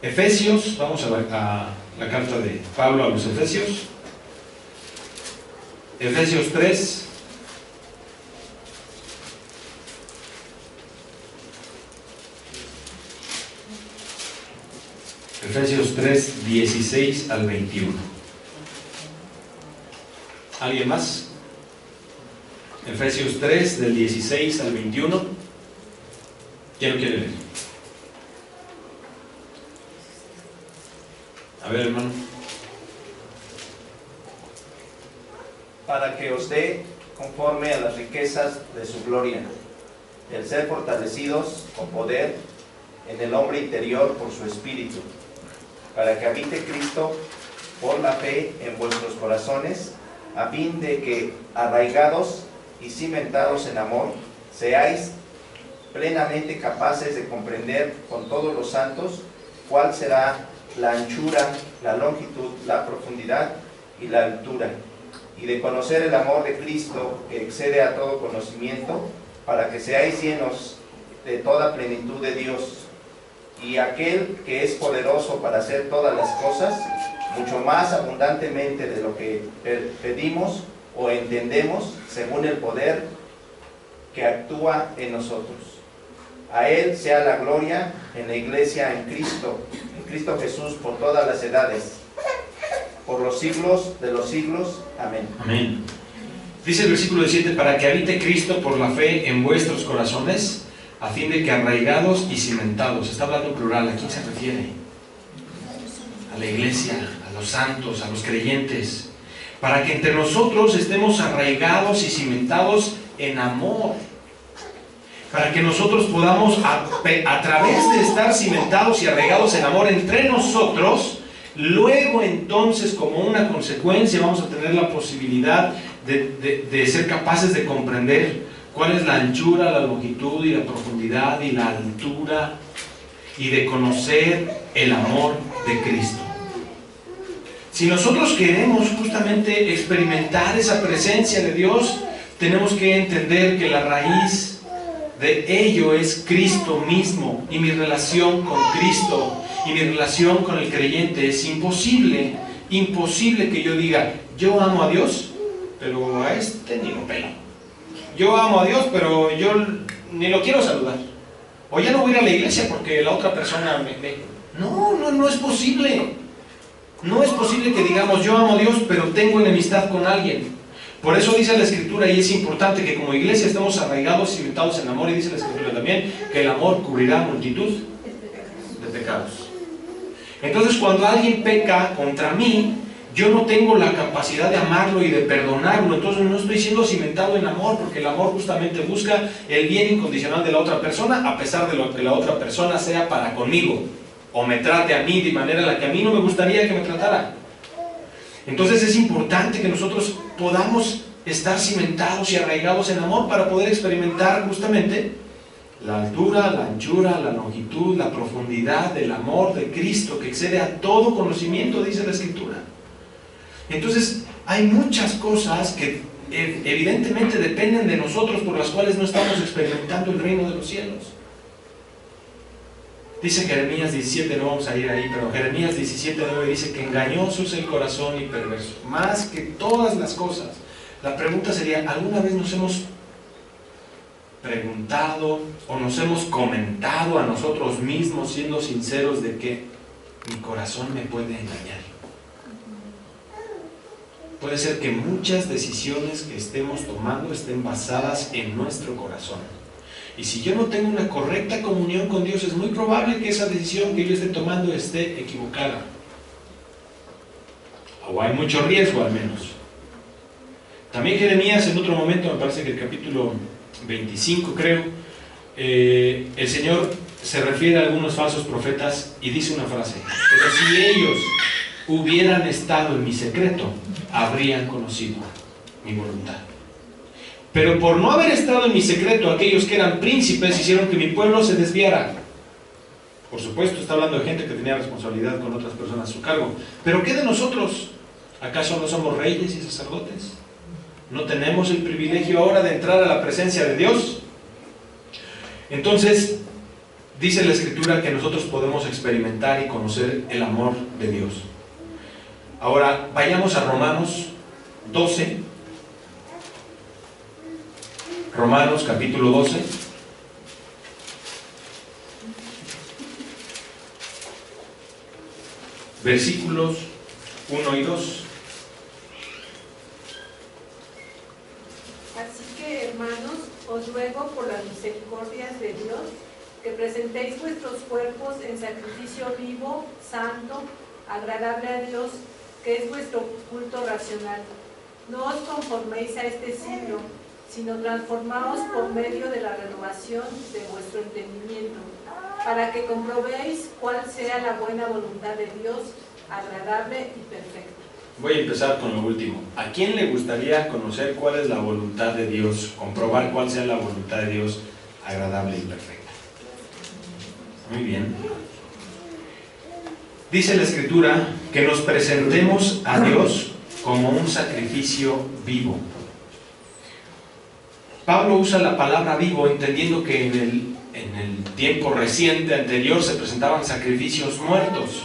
Efesios, vamos a la carta de Pablo a los Efesios. Efesios 3. Efesios 3, 16 al 21. ¿Alguien más? Efesios 3, del 16 al 21. ¿Quién lo quiere leer? A ver, hermano.
Para que os dé conforme a las riquezas de su gloria, el ser fortalecidos con poder en el hombre interior por su espíritu, para que habite Cristo por la fe en vuestros corazones, a fin de que, arraigados y cimentados en amor, seáis plenamente capaces de comprender con todos los santos cuál será la anchura, la longitud, la profundidad y la altura, y de conocer el amor de Cristo que excede a todo conocimiento, para que seáis llenos de toda plenitud de Dios. Y aquel que es poderoso para hacer todas las cosas, mucho más abundantemente de lo que pedimos o entendemos, según el poder que actúa en nosotros. A Él sea la gloria en la Iglesia, en Cristo Jesús, por todas las edades, por los siglos de los siglos. Amén.
Amén. Dice el versículo 17, para que habite Cristo por la fe en vuestros corazones, a fin de que arraigados y cimentados, está hablando en plural, ¿a quién se refiere? A la iglesia, a los santos, a los creyentes, para que entre nosotros estemos arraigados y cimentados en amor, para que nosotros podamos, a través de estar cimentados y arraigados en amor entre nosotros, luego entonces, como una consecuencia, vamos a tener la posibilidad de ser capaces de comprender cuál es la anchura, la longitud y la profundidad y la altura, y de conocer el amor de Cristo. Si nosotros queremos justamente experimentar esa presencia de Dios, tenemos que entender que la raíz de ello es Cristo mismo, y mi relación con Cristo y mi relación con el creyente. Es imposible que yo diga, yo amo a Dios, pero a este ni lo pelo. Yo amo a Dios, pero yo ni lo quiero saludar. O ya no voy a ir a la iglesia porque la otra persona No es posible. No es posible que digamos, yo amo a Dios, pero tengo enemistad con alguien. Por eso dice la Escritura, y es importante que como iglesia estemos arraigados y cimentados en amor, y dice la Escritura también, que el amor cubrirá multitud de pecados. Entonces, cuando alguien peca contra mí, yo no tengo la capacidad de amarlo y de perdonarlo. Entonces no estoy siendo cimentado en amor, porque el amor justamente busca el bien incondicional de la otra persona, a pesar de lo que la otra persona sea para conmigo, o me trate a mí de manera en la que a mí no me gustaría que me tratara. Entonces es importante que nosotros podamos estar cimentados y arraigados en amor para poder experimentar justamente la altura, la anchura, la longitud, la profundidad del amor de Cristo que excede a todo conocimiento, dice la Escritura. Entonces hay muchas cosas que evidentemente dependen de nosotros, por las cuales no estamos experimentando el reino de los cielos. Dice Jeremías 17, no vamos a ir ahí, pero Jeremías 17:9 dice que engañoso es el corazón y perverso, más que todas las cosas. La pregunta sería, ¿alguna vez nos hemos preguntado o nos hemos comentado a nosotros mismos, siendo sinceros, de que mi corazón me puede engañar? Puede ser que muchas decisiones que estemos tomando estén basadas en nuestro corazón. Y si yo no tengo una correcta comunión con Dios, es muy probable que esa decisión que yo esté tomando esté equivocada. O hay mucho riesgo, al menos. También Jeremías, en otro momento, me parece que el capítulo 25, creo, el Señor se refiere a algunos falsos profetas y dice una frase: pero si ellos hubieran estado en mi secreto, habrían conocido mi voluntad. Pero por no haber estado en mi secreto, aquellos que eran príncipes hicieron que mi pueblo se desviara. Por supuesto, está hablando de gente que tenía responsabilidad con otras personas a su cargo. Pero ¿qué de nosotros? ¿Acaso no somos reyes y sacerdotes? ¿No tenemos el privilegio ahora de entrar a la presencia de Dios? Entonces, dice la Escritura que nosotros podemos experimentar y conocer el amor de Dios. Ahora, vayamos a Romanos 12. Romanos capítulo 12. Versículos 1 y 2.
Así que, hermanos, os ruego por las misericordias de Dios que presentéis vuestros cuerpos en sacrificio vivo, santo, agradable a Dios, que es vuestro culto racional. No os conforméis a este siglo, sino transformaos por medio de la renovación de vuestro entendimiento, para que comprobéis cuál sea la buena voluntad de Dios, agradable y perfecta.
Voy a empezar con lo último. ¿A quién le gustaría conocer cuál es la voluntad de Dios? Comprobar cuál sea la voluntad de Dios agradable y perfecta. Muy bien. Dice la Escritura que nos presentemos a Dios como un sacrificio vivo. Pablo usa la palabra vivo entendiendo que en el tiempo reciente, anterior, se presentaban sacrificios muertos.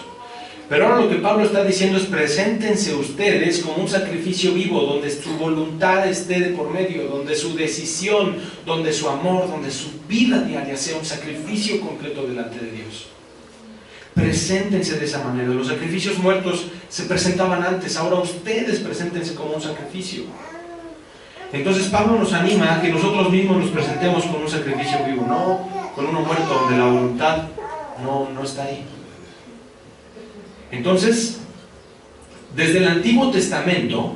Pero ahora lo que Pablo está diciendo es: preséntense ustedes como un sacrificio vivo, donde su voluntad esté de por medio, donde su decisión, donde su amor, donde su vida diaria sea un sacrificio completo delante de Dios. Preséntense de esa manera. Los sacrificios muertos se presentaban antes, ahora ustedes preséntense como un sacrificio. Entonces Pablo nos anima a que nosotros mismos nos presentemos con un sacrificio vivo, no con uno muerto donde la voluntad no está ahí. Entonces, desde el Antiguo Testamento,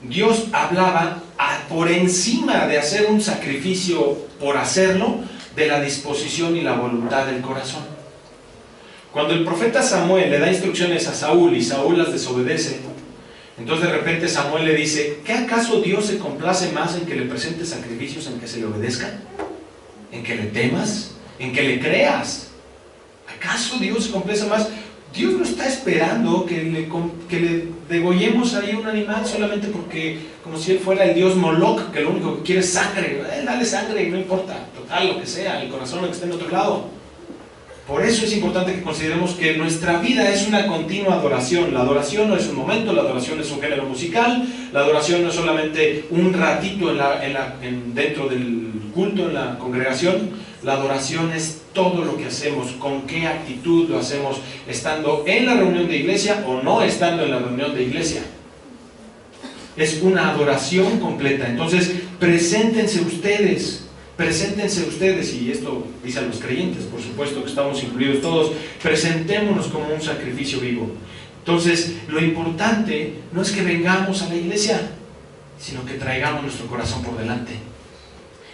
Dios hablaba por encima de hacer un sacrificio por hacerlo, de la disposición y la voluntad del corazón. Cuando el profeta Samuel le da instrucciones a Saúl y Saúl las desobedece, entonces de repente Samuel le dice: ¿qué acaso Dios se complace más en que le presentes sacrificios en que se le obedezcan? ¿En que le temas? ¿En que le creas? ¿Acaso Dios se complace más? Dios no está esperando que le degollemos ahí un animal solamente porque, como si él fuera el dios Moloch, que lo único que quiere es sangre. Dale sangre y no importa, total, lo que sea, el corazón lo que esté en otro lado. Por eso es importante que consideremos que nuestra vida es una continua adoración. La adoración no es un momento, la adoración es un género musical, la adoración no es solamente un ratito dentro del culto, en la congregación. La adoración es todo lo que hacemos, con qué actitud lo hacemos, estando en la reunión de iglesia o no estando en la reunión de iglesia. Es una adoración completa. Entonces, preséntense ustedes, y esto dice a los creyentes, por supuesto que estamos incluidos todos, presentémonos como un sacrificio vivo. Entonces, lo importante no es que vengamos a la iglesia, sino que traigamos nuestro corazón por delante.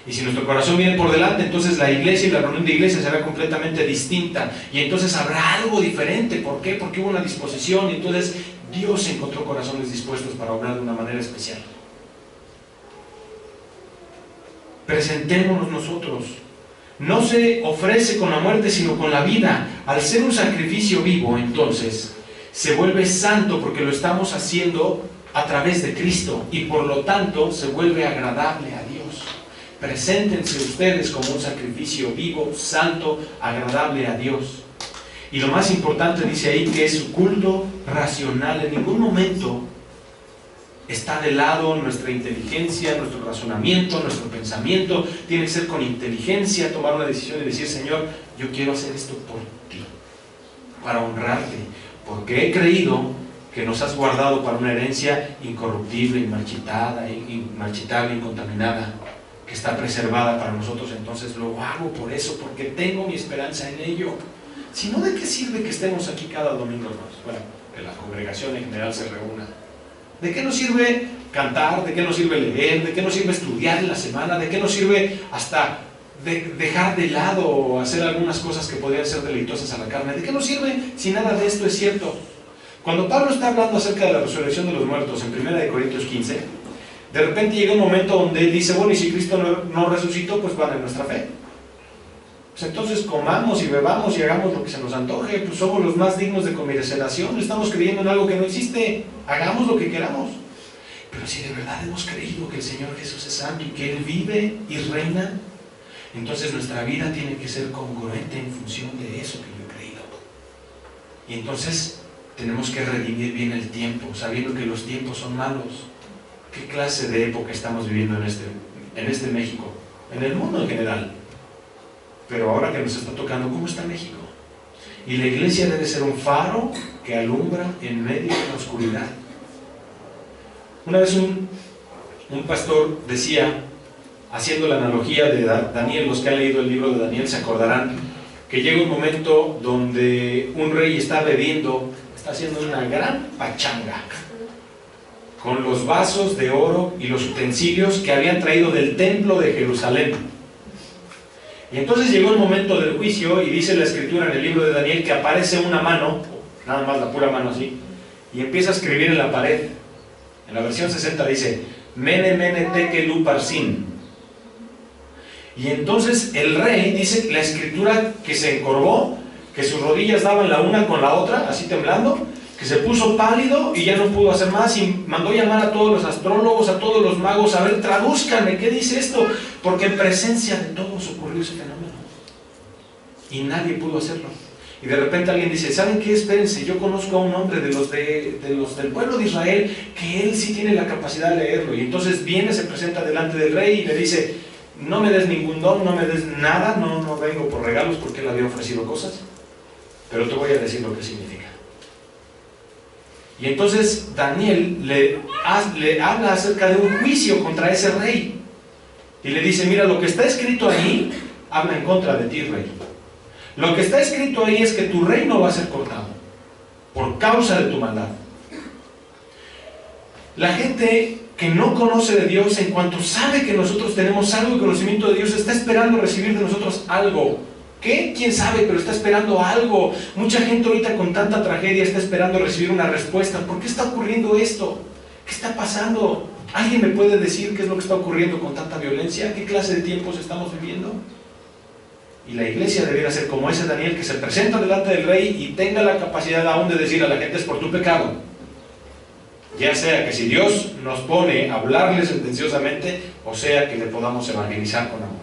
Y si nuestro corazón viene por delante, entonces la iglesia y la reunión de iglesia será completamente distinta. Y entonces habrá algo diferente. ¿Por qué? Porque hubo una disposición y entonces Dios encontró corazones dispuestos para obrar de una manera especial. Presentémonos nosotros. No se ofrece con la muerte, sino con la vida. Al ser un sacrificio vivo, entonces, se vuelve santo porque lo estamos haciendo a través de Cristo. Y por lo tanto, se vuelve agradable a Dios. Preséntense ustedes como un sacrificio vivo, santo, agradable a Dios. Y lo más importante dice ahí que es su culto racional. En ningún momento está de lado nuestra inteligencia, nuestro razonamiento, nuestro pensamiento. Tiene que ser con inteligencia, tomar una decisión y decir: Señor, yo quiero hacer esto por ti, para honrarte, porque he creído que nos has guardado para una herencia incorruptible, inmarchitable, incontaminada, que está preservada para nosotros. Entonces lo hago por eso, porque tengo mi esperanza en ello. Si no, ¿de qué sirve que estemos aquí cada domingo, hermanos? Bueno, que la congregación en general se reúna. ¿De qué nos sirve cantar? ¿De qué nos sirve leer? ¿De qué nos sirve estudiar en la semana? ¿De qué nos sirve hasta dejar de lado o hacer algunas cosas que podrían ser deleitosas a la carne? ¿De qué nos sirve si nada de esto es cierto? Cuando Pablo está hablando acerca de la resurrección de los muertos en 1 Corintios 15, de repente llega un momento donde él dice: bueno, y si Cristo no resucitó, pues vale nuestra fe. Pues entonces comamos y bebamos y hagamos lo que se nos antoje, pues somos los más dignos de conmiseración, estamos creyendo en algo que no existe, hagamos lo que queramos. Pero si de verdad hemos creído que el Señor Jesús es santo y que Él vive y reina, Entonces nuestra vida tiene que ser congruente en función de eso que yo he creído. Y entonces tenemos que redimir bien el tiempo, sabiendo que los tiempos son malos. ¿Qué clase de época estamos viviendo en este México? En el mundo en general. Pero ahora que nos está tocando, ¿cómo está México? Y la iglesia debe ser un faro que alumbra en medio de la oscuridad. Una vez un pastor decía, haciendo la analogía de Daniel, los que han leído el libro de Daniel se acordarán, que llega un momento donde un rey está bebiendo, está haciendo una gran pachanga, con los vasos de oro y los utensilios que habían traído del templo de Jerusalén. Y entonces llegó el momento del juicio y dice la escritura en el libro de Daniel que aparece una mano, nada más la pura mano así, y empieza a escribir en la pared. En la versión 60 dice, Mene, Mene, Tekel, Uparsin. Y entonces el rey, dice la escritura, que se encorvó, que sus rodillas daban la una con la otra, así temblando, que se puso pálido y ya no pudo hacer más y mandó llamar a todos los astrólogos, a todos los magos, a ver, tradúzcanme, ¿qué dice esto? Porque en presencia de todos ocurrió ese fenómeno y nadie pudo hacerlo. Y de repente alguien dice, ¿saben qué? Espérense, yo conozco a un hombre de los del pueblo de Israel, que él sí tiene la capacidad de leerlo. Y entonces viene, se presenta delante del rey y le dice, no me des ningún don, no me des nada, no vengo por regalos porque él había ofrecido cosas, pero te voy a decir lo que significa. Y entonces Daniel le habla acerca de un juicio contra ese rey. Y le dice, mira, lo que está escrito ahí, habla en contra de ti, rey. Lo que está escrito ahí es que tu reino va a ser cortado, por causa de tu maldad. La gente que no conoce de Dios, en cuanto sabe que nosotros tenemos algo de conocimiento de Dios, está esperando recibir de nosotros algo. ¿Qué? ¿Quién sabe? Pero está esperando algo. Mucha gente ahorita con tanta tragedia está esperando recibir una respuesta. ¿Por qué está ocurriendo esto? ¿Qué está pasando? ¿Alguien me puede decir qué es lo que está ocurriendo con tanta violencia? ¿Qué clase de tiempos estamos viviendo? Y la iglesia debería ser como ese Daniel que se presenta delante del rey y tenga la capacidad aún de decir a la gente, es por tu pecado. Ya sea que si Dios nos pone a hablarle sentenciosamente, o sea que le podamos evangelizar con amor.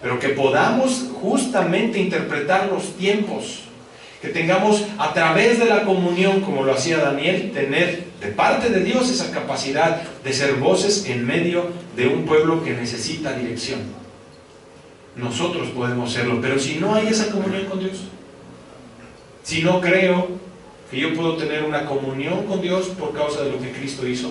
Pero que podamos justamente interpretar los tiempos, que tengamos a través de la comunión, como lo hacía Daniel, tener de parte de Dios esa capacidad de ser voces en medio de un pueblo que necesita dirección. Nosotros podemos serlo, pero si no hay esa comunión con Dios, si no creo que yo puedo tener una comunión con Dios por causa de lo que Cristo hizo,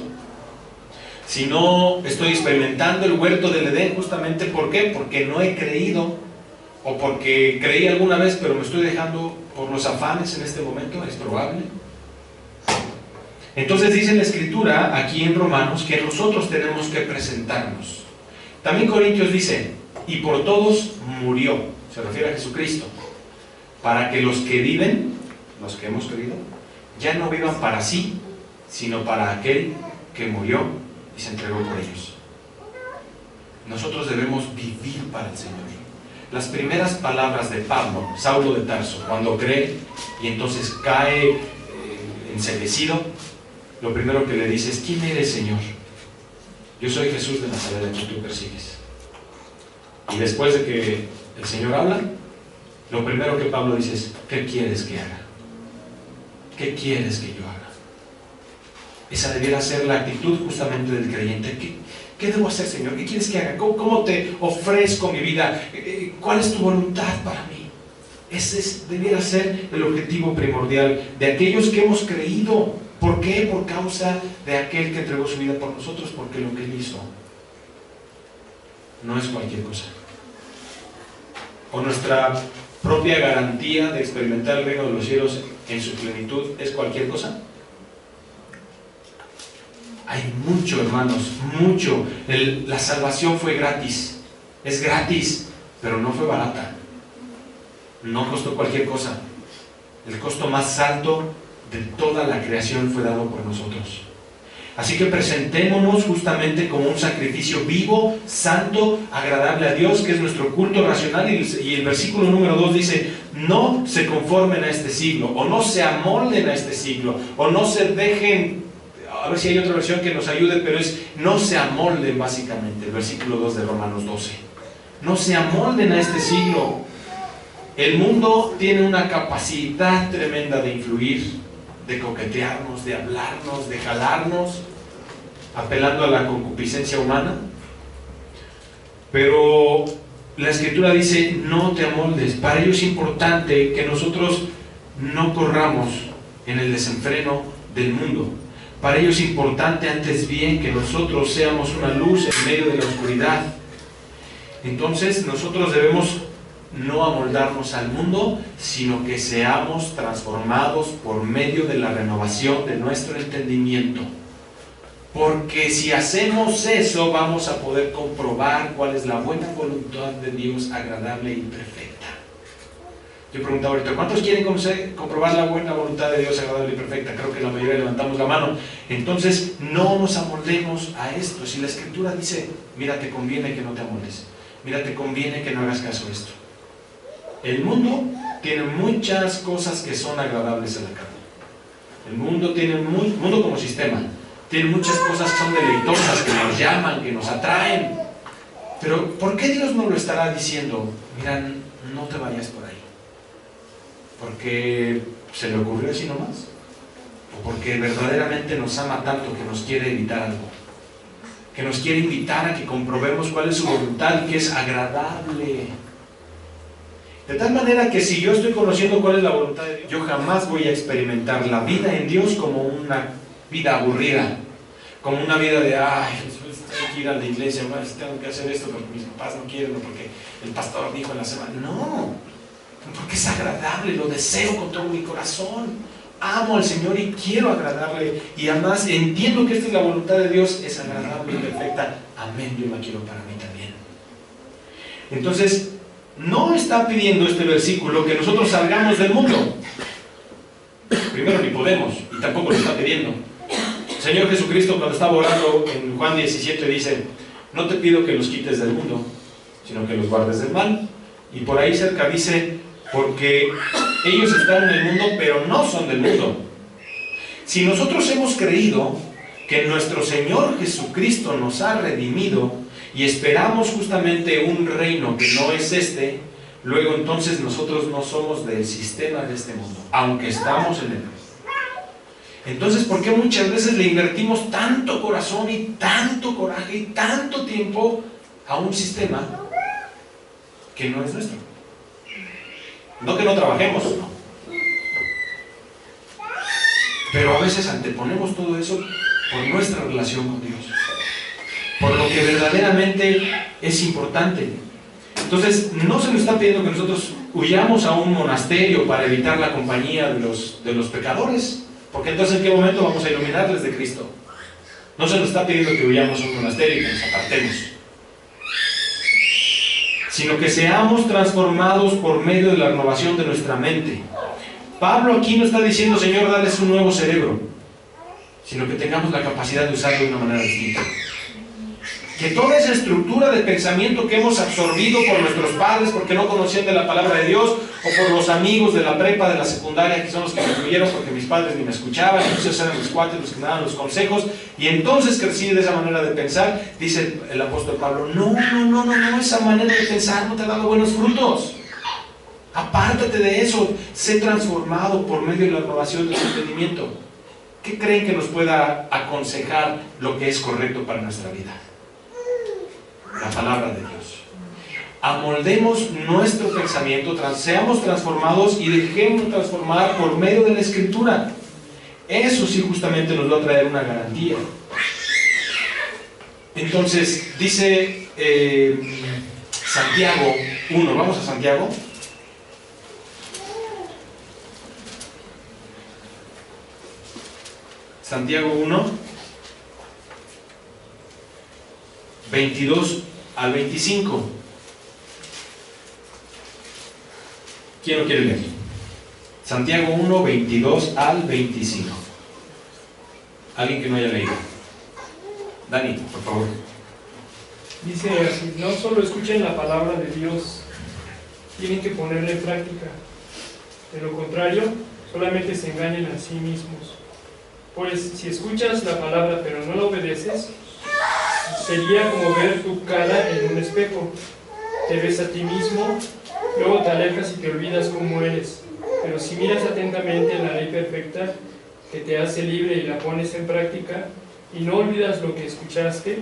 si no estoy experimentando el huerto del Edén, justamente ¿por qué? Porque no he creído, o porque creí alguna vez pero me estoy dejando por los afanes en este momento, es probable. Entonces dice la escritura aquí en Romanos que nosotros tenemos que presentarnos. También Corintios dice, y por todos murió, se refiere a Jesucristo, para que los que viven, los que hemos creído, ya no vivan para sí, sino para aquel que murió y se entregó por ellos. Nosotros debemos vivir para el Señor. Las primeras palabras de Pablo, Saulo de Tarso, cuando cree y entonces cae enceguecido, lo primero que le dice es, ¿quién eres, Señor? Yo soy Jesús de Nazaret, a quien tú persigues. Y después de que el Señor habla, lo primero que Pablo dice es, ¿qué quieres que haga? ¿Qué quieres que yo haga? Esa debiera ser la actitud justamente del creyente. ¿Qué debo hacer, Señor? ¿Qué quieres que haga? ¿Cómo te ofrezco mi vida? ¿Cuál es tu voluntad para mí? Ese debiera ser el objetivo primordial de aquellos que hemos creído. ¿Por qué? Por causa de aquel que entregó su vida por nosotros, porque lo que Él hizo no es cualquier cosa. O nuestra propia garantía de experimentar el reino de los cielos en su plenitud es cualquier cosa. Hay mucho, hermanos, mucho. La salvación fue gratis. Es gratis, pero no fue barata. No costó cualquier cosa. El costo más alto de toda la creación fue dado por nosotros. Así que presentémonos justamente como un sacrificio vivo, santo, agradable a Dios, que es nuestro culto racional. Y el versículo número 2 dice, no se conformen a este siglo, o no se amolden a este siglo, o no se dejen, a ver si hay otra versión que nos ayude, pero es no se amolden básicamente, el versículo 2 de Romanos 12. no se amolden a este siglo. El mundo tiene una capacidad tremenda de influir, de coquetearnos, de hablarnos, de jalarnos, apelando a la concupiscencia humana. Pero la Escritura dice, no te amoldes. Para ello es importante que nosotros no corramos en el desenfreno del mundo. Para ello es importante, antes bien, que nosotros seamos una luz en medio de la oscuridad. Entonces nosotros debemos no amoldarnos al mundo, sino que seamos transformados por medio de la renovación de nuestro entendimiento. Porque si hacemos eso, vamos a poder comprobar cuál es la buena voluntad de Dios, agradable y perfecta. Yo preguntaba ahorita, ¿cuántos quieren comprobar la buena voluntad de Dios, agradable y perfecta? Creo que la mayoría levantamos la mano. Entonces, no nos amoldemos a esto. Si la Escritura dice, mira, te conviene que no te amoldes. Mira, te conviene que no hagas caso a esto. El mundo tiene muchas cosas que son agradables a la carne. El mundo tiene mundo como sistema. Tiene muchas cosas que son deleitosas, que nos llaman, que nos atraen. Pero ¿por qué Dios no lo estará diciendo? Mira, no te vayas por ahí. ¿Porque se le ocurrió así nomás? ¿O porque verdaderamente nos ama tanto que nos quiere evitar algo? Que nos quiere invitar a que comprobemos cuál es su voluntad y que es agradable. De tal manera que si yo estoy conociendo cuál es la voluntad de Dios, yo jamás voy a experimentar la vida en Dios como una vida aburrida, como una vida de, ay, tengo que ir a la iglesia, tengo que hacer esto porque mis papás no quieren, o porque el pastor dijo en la semana. No, porque es agradable, lo deseo con todo mi corazón. Amo al Señor y quiero agradarle, y además entiendo que esta es la voluntad de Dios, es agradable y perfecta. Amén, yo la quiero para mí también. Entonces, no está pidiendo este versículo que nosotros salgamos del mundo. Primero, ni podemos, y tampoco lo está pidiendo. El Señor Jesucristo, cuando estaba orando en Juan 17, dice, no te pido que los quites del mundo, sino que los guardes del mal. Y por ahí cerca dice, porque ellos están en el mundo, pero no son del mundo. Si nosotros hemos creído que nuestro Señor Jesucristo nos ha redimido y esperamos justamente un reino que no es este, luego entonces nosotros no somos del sistema de este mundo, aunque estamos en él. Entonces, ¿por qué muchas veces le invertimos tanto corazón y tanto coraje y tanto tiempo a un sistema que no es nuestro? No que no trabajemos, no. Pero a veces anteponemos todo eso por nuestra relación con Dios, por lo que verdaderamente es importante. Entonces, no se nos está pidiendo que nosotros huyamos a un monasterio para evitar la compañía de los pecadores, porque entonces ¿en qué momento vamos a iluminarles de Cristo? No se nos está pidiendo que huyamos a un monasterio y que nos apartemos, sino que seamos transformados por medio de la renovación de nuestra mente. Pablo aquí no está diciendo, Señor, dales un nuevo cerebro, sino que tengamos la capacidad de usarlo de una manera distinta. Que toda esa estructura de pensamiento que hemos absorbido por nuestros padres porque no conocían de la palabra de Dios, o por los amigos de la prepa, de la secundaria, que son los que me influyeron porque mis padres ni me escuchaban, entonces eran los cuates los que me daban los consejos, y entonces crecí de esa manera de pensar. Dice el apóstol Pablo, no, esa manera de pensar no te ha dado buenos frutos. Apártate de eso, sé transformado por medio de la renovación de tu entendimiento. ¿Qué creen que nos pueda aconsejar lo que es correcto para nuestra vida? La palabra de Dios. Amoldemos nuestro pensamiento, seamos transformados y dejemos transformar por medio de la Escritura. Eso sí justamente nos va a traer una garantía. Entonces, dice Santiago 1, vamos a Santiago. Santiago 1, 22 al 25. ¿Quién lo quiere leer? Santiago 1, 22 al 25. Alguien que no haya leído. Dani, por favor.
Dice así, no solo escuchen la palabra de Dios, tienen que ponerla en práctica. De lo contrario, solamente se engañan a sí mismos. Pues si escuchas la palabra pero no la obedeces, sería como ver tu cara en un espejo. te ves a ti mismo, luego te alejas y te olvidas cómo eres. Pero si miras atentamente la ley perfecta que te hace libre y la pones en práctica, y no olvidas lo que escuchaste,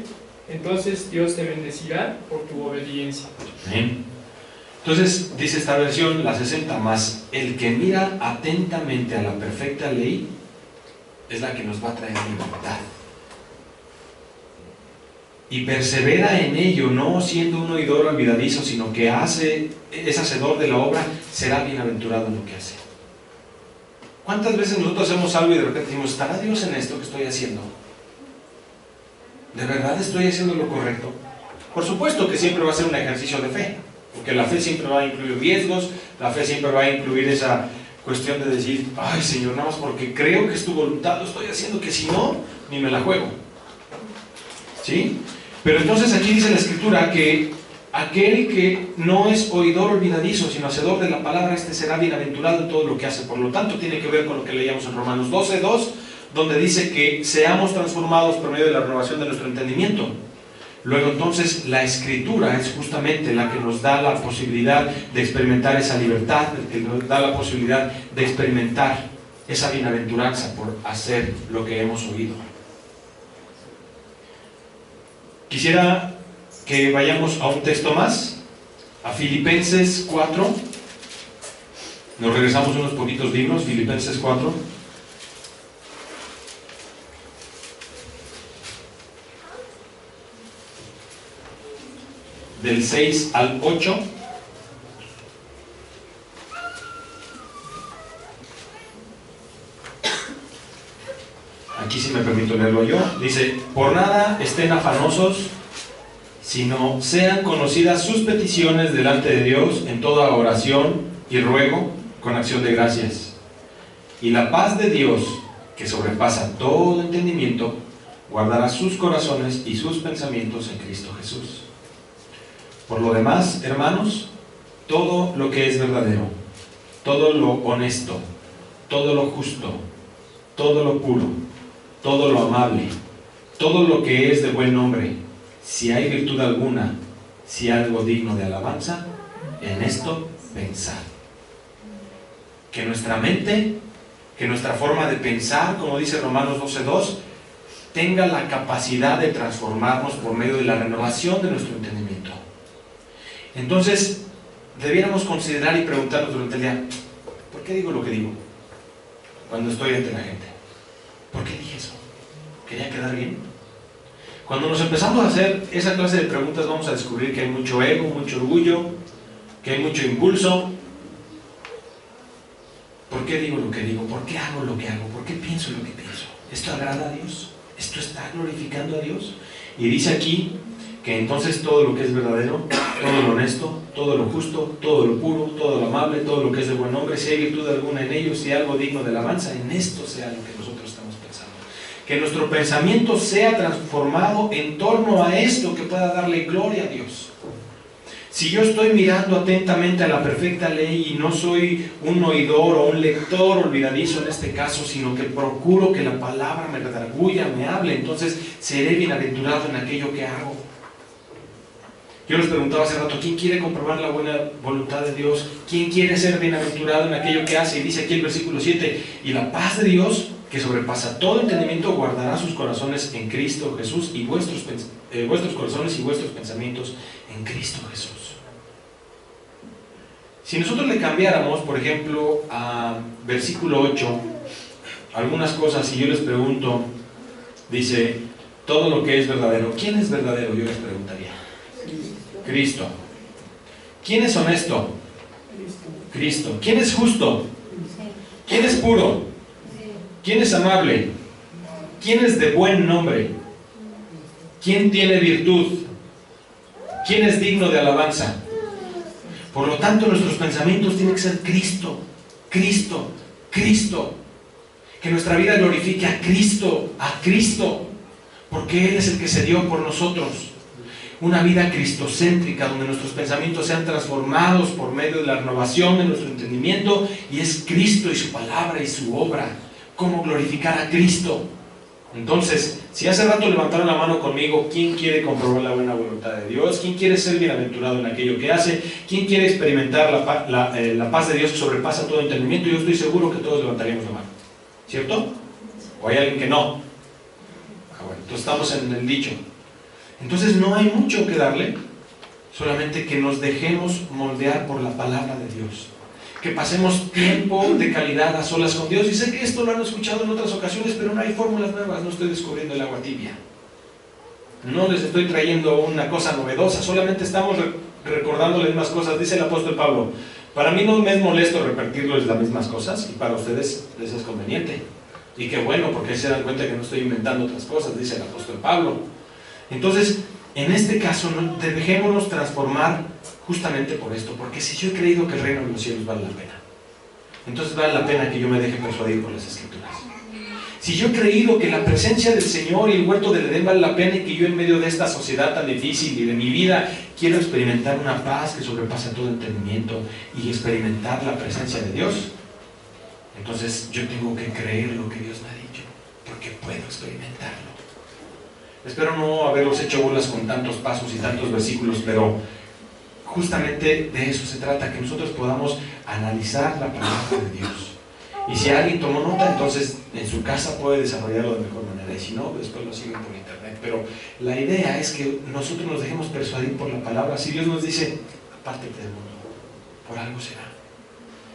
entonces Dios te bendecirá por tu obediencia.
Amén. Entonces, dice esta versión, la 60, más el que mira atentamente a la perfecta ley es la que nos va a traer libertad. Y persevera en ello, no siendo un oidor olvidadizo, sino que es hacedor de la obra, será bienaventurado en lo que hace. ¿Cuántas veces nosotros hacemos algo y de repente decimos, ¿estará Dios en esto que estoy haciendo? ¿De verdad estoy haciendo lo correcto? Por supuesto que siempre va a ser un ejercicio de fe, porque la fe siempre va a incluir riesgos, la fe siempre va a incluir esa cuestión de decir, ay Señor, nada más porque creo que es tu voluntad, lo estoy haciendo, que si no, ni me la juego. ¿Sí? Pero entonces aquí dice la Escritura que aquel que no es oidor olvidadizo, sino hacedor de la palabra, este será bienaventurado en todo lo que hace. Por lo tanto, tiene que ver con lo que leíamos en Romanos 12:2, donde dice que seamos transformados por medio de la renovación de nuestro entendimiento. Luego entonces la Escritura es justamente la que nos da la posibilidad de experimentar esa libertad, que nos da la posibilidad de experimentar esa bienaventuranza por hacer lo que hemos oído. Quisiera que vayamos a un texto más, a Filipenses 4. Nos regresamos unos poquitos libros, Filipenses 4. Del 6 al 8. Aquí sí me permito leerlo yo. Dice, por nada estén afanosos, sino sean conocidas sus peticiones delante de Dios en toda oración y ruego con acción de gracias. Y la paz de Dios, que sobrepasa todo entendimiento, guardará sus corazones y sus pensamientos en Cristo Jesús. Por lo demás, hermanos, todo lo que es verdadero, todo lo honesto, todo lo justo, todo lo puro, todo lo amable, todo lo que es de buen nombre, si hay virtud alguna, si algo digno de alabanza, en esto pensad. Que nuestra mente, que nuestra forma de pensar, como dice Romanos 12:2, tenga la capacidad de transformarnos por medio de la renovación de nuestro entendimiento. Entonces, debiéramos considerar y preguntarnos durante el día, ¿por qué digo lo que digo cuando estoy ante la gente? ¿Por qué dije eso? ¿Quería quedar bien? Cuando nos empezamos a hacer esa clase de preguntas, vamos a descubrir que hay mucho ego, mucho orgullo, que hay mucho impulso. ¿Por qué digo lo que digo? ¿Por qué hago lo que hago? ¿Por qué pienso lo que pienso? ¿Esto agrada a Dios? ¿Esto está glorificando a Dios? Y dice aquí que entonces todo lo que es verdadero, todo lo honesto, todo lo justo, todo lo puro, todo lo amable, todo lo que es de buen nombre, si hay virtud alguna en ellos, si hay algo digno de alabanza, en esto sea lo que nosotros estamos pensando. Que nuestro pensamiento sea transformado en torno a esto que pueda darle gloria a Dios. Si yo estoy mirando atentamente a la perfecta ley y no soy un oidor o un lector olvidadizo en este caso, sino que procuro que la palabra me redarguya, me hable, entonces seré bienaventurado en aquello que hago. Yo les preguntaba hace rato, ¿quién quiere comprobar la buena voluntad de Dios? ¿Quién quiere ser bienaventurado en aquello que hace? Y dice aquí el versículo 7, y la paz de Dios, que sobrepasa todo entendimiento, guardará sus corazones en Cristo Jesús y vuestros corazones y vuestros pensamientos en Cristo Jesús. Si nosotros le cambiáramos, por ejemplo, a versículo 8, algunas cosas, y yo les pregunto, dice, todo lo que es verdadero. ¿Quién es verdadero? Yo les preguntaría. Cristo. ¿Quién es honesto? Cristo. ¿Quién es justo? ¿Quién es puro? ¿Quién es amable? ¿Quién es de buen nombre? ¿Quién tiene virtud? ¿Quién es digno de alabanza? Por lo tanto, nuestros pensamientos tienen que ser Cristo, Cristo, Cristo. Que nuestra vida glorifique a Cristo, porque Él es el que se dio por nosotros. Una vida cristocéntrica, donde nuestros pensamientos sean transformados por medio de la renovación de nuestro entendimiento, y es Cristo y su palabra y su obra. ¿Cómo glorificar a Cristo? Entonces, si hace rato levantaron la mano conmigo, ¿quién quiere comprobar la buena voluntad de Dios? ¿Quién quiere ser bienaventurado en aquello que hace? ¿Quién quiere experimentar la paz de Dios que sobrepasa todo entendimiento? Yo estoy seguro que todos levantaríamos la mano, ¿cierto? ¿O hay alguien que no? Bueno, entonces estamos en el dicho. Entonces no hay mucho que darle, solamente que nos dejemos moldear por la palabra de Dios. Que pasemos tiempo de calidad a solas con Dios. Y sé que esto lo han escuchado en otras ocasiones, pero no hay fórmulas nuevas, no estoy descubriendo el agua tibia. No les estoy trayendo una cosa novedosa, solamente estamos recordándoles unas cosas. Dice el apóstol Pablo, para mí no me es molesto repetirles las mismas cosas, y para ustedes les es conveniente. Y qué bueno, porque se dan cuenta que no estoy inventando otras cosas, dice el apóstol Pablo. Entonces, en este caso, dejémonos transformar justamente por esto, porque si yo he creído que el reino de los cielos vale la pena, entonces vale la pena que yo me deje persuadir por las Escrituras. Si yo he creído que la presencia del Señor y el huerto del Edén vale la pena, y que yo en medio de esta sociedad tan difícil y de mi vida quiero experimentar una paz que sobrepasa todo entendimiento y experimentar la presencia de Dios, entonces yo tengo que creer lo que Dios me ha dicho, porque puedo experimentarlo. Espero no haberlos hecho bolas con tantos pasos y tantos versículos, pero justamente de eso se trata, que nosotros podamos analizar la palabra de Dios. Y si alguien tomó nota, entonces en su casa puede desarrollarlo de mejor manera, y si no, después lo siguen por internet. Pero la idea es que nosotros nos dejemos persuadir por la palabra. Si Dios nos dice, apártate del mundo, por algo será.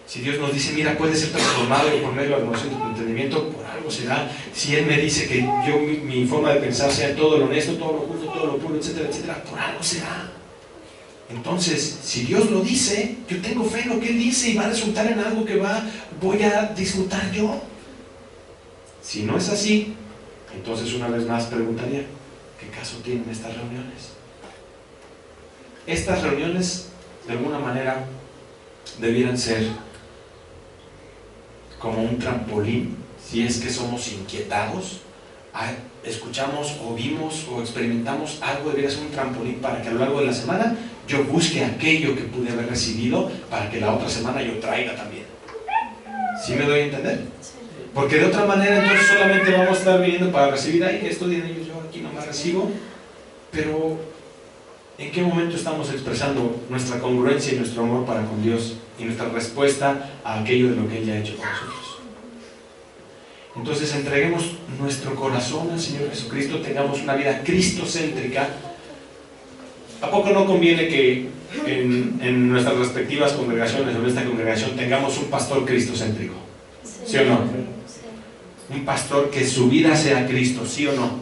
Si Dios nos dice, mira, puedes ser transformado por medio de la renovación de tu entendimiento, por algo será. Si Él me dice que yo, mi forma de pensar sea todo lo honesto, todo lo justo, todo lo puro, etcétera, etcétera, por algo será. Entonces, si Dios lo dice, yo tengo fe en lo que Él dice y va a resultar en algo que voy a disfrutar yo. Si no es así, entonces una vez más preguntaría, ¿qué caso tienen estas reuniones? Estas reuniones, de alguna manera, debieran ser como un trampolín, si es que somos inquietados, escuchamos o vimos o experimentamos algo, debería ser un trampolín para que a lo largo de la semana yo busque aquello que pude haber recibido, para que la otra semana yo traiga también. ¿Sí me doy a entender? Porque de otra manera entonces solamente vamos a estar viniendo para recibir, ay, que estudien ellos, yo aquí nomás recibo, pero ¿en qué momento estamos expresando nuestra congruencia y nuestro amor para con Dios y nuestra respuesta a aquello de lo que Él ya ha hecho por nosotros? Entonces entreguemos nuestro corazón al Señor Jesucristo, tengamos una vida cristocéntrica. ¿A poco no conviene que en nuestras respectivas congregaciones o en esta congregación tengamos un pastor cristocéntrico? ¿Sí o no? Un pastor que su vida sea Cristo, ¿sí o no?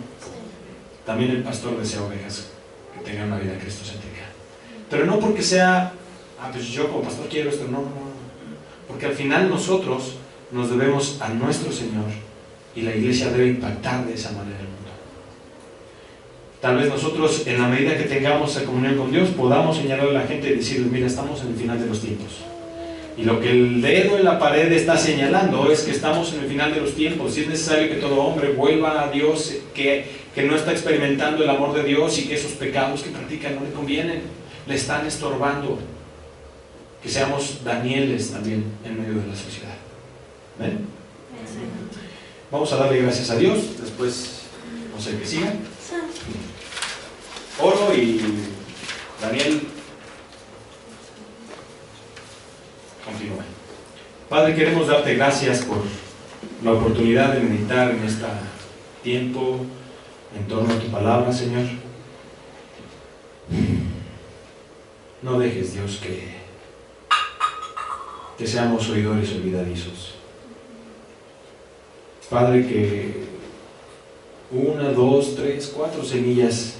También el pastor desea ovejas que tengan una vida cristocéntrica. Pero no porque sea, pues yo como pastor quiero esto, no. Porque al final nosotros nos debemos a nuestro Señor y la iglesia debe impactar de esa manera el mundo. Tal vez nosotros, en la medida que tengamos esa comunión con Dios, podamos señalar a la gente y decirles, mira, estamos en el final de los tiempos. Y lo que el dedo en la pared está señalando es que estamos en el final de los tiempos. Si es necesario que todo hombre vuelva a Dios, que no está experimentando el amor de Dios y que esos pecados que practica no le convienen, le están estorbando. Que seamos Danieles también en medio de la sociedad. ¿Ven? Vamos a darle gracias a Dios. Después, no sé, que sigan. Oro y Daniel continúa. Padre, queremos darte gracias por la oportunidad de meditar en este tiempo en torno a tu palabra, Señor. No dejes, Dios, que seamos oidores olvidadizos. Padre, que 1, 2, 3, 4 semillas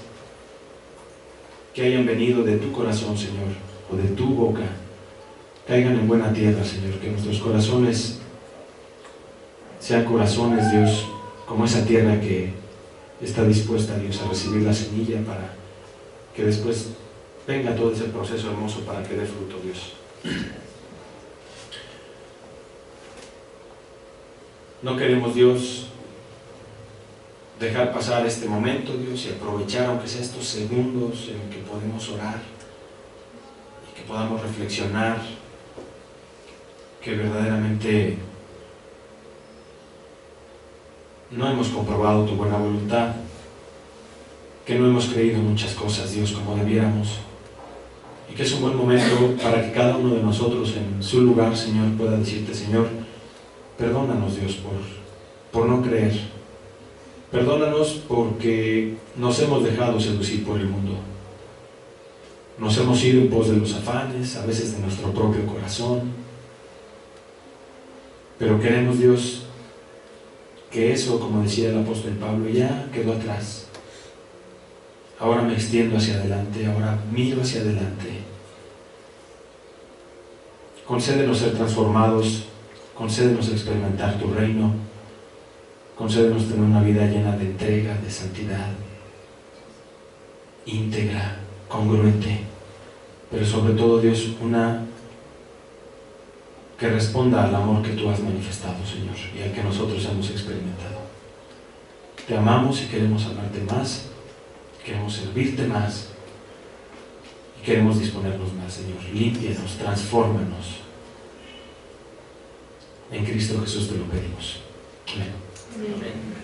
que hayan venido de tu corazón, Señor, o de tu boca, caigan en buena tierra, Señor, que nuestros corazones sean corazones, Dios, como esa tierra que está dispuesta, Dios, a recibir la semilla para que después venga todo ese proceso hermoso para que dé fruto, Dios. No queremos, Dios, dejar pasar este momento, Dios, y aprovechar, aunque sea estos segundos en que podemos orar y que podamos reflexionar, que verdaderamente no hemos comprobado tu buena voluntad, que no hemos creído en muchas cosas, Dios, como debiéramos, y que es un buen momento para que cada uno de nosotros en su lugar, Señor, pueda decirte: Señor, perdónanos, Dios, por no creer. Perdónanos porque nos hemos dejado seducir por el mundo. Nos hemos ido en pos de los afanes, a veces de nuestro propio corazón. Pero queremos, Dios, que eso, como decía el apóstol Pablo, ya quedó atrás. Ahora me extiendo hacia adelante, ahora miro hacia adelante. Concédenos ser transformados, concédenos experimentar tu reino, concédenos tener una vida llena de entrega, de santidad, íntegra, congruente, pero sobre todo, Dios, una que responda al amor que tú has manifestado, Señor, y al que nosotros hemos experimentado. Te amamos y queremos amarte más, queremos servirte más y queremos disponernos más, Señor. Límpianos, transfórmanos. En Cristo Jesús te lo pedimos. Amén.
Amén.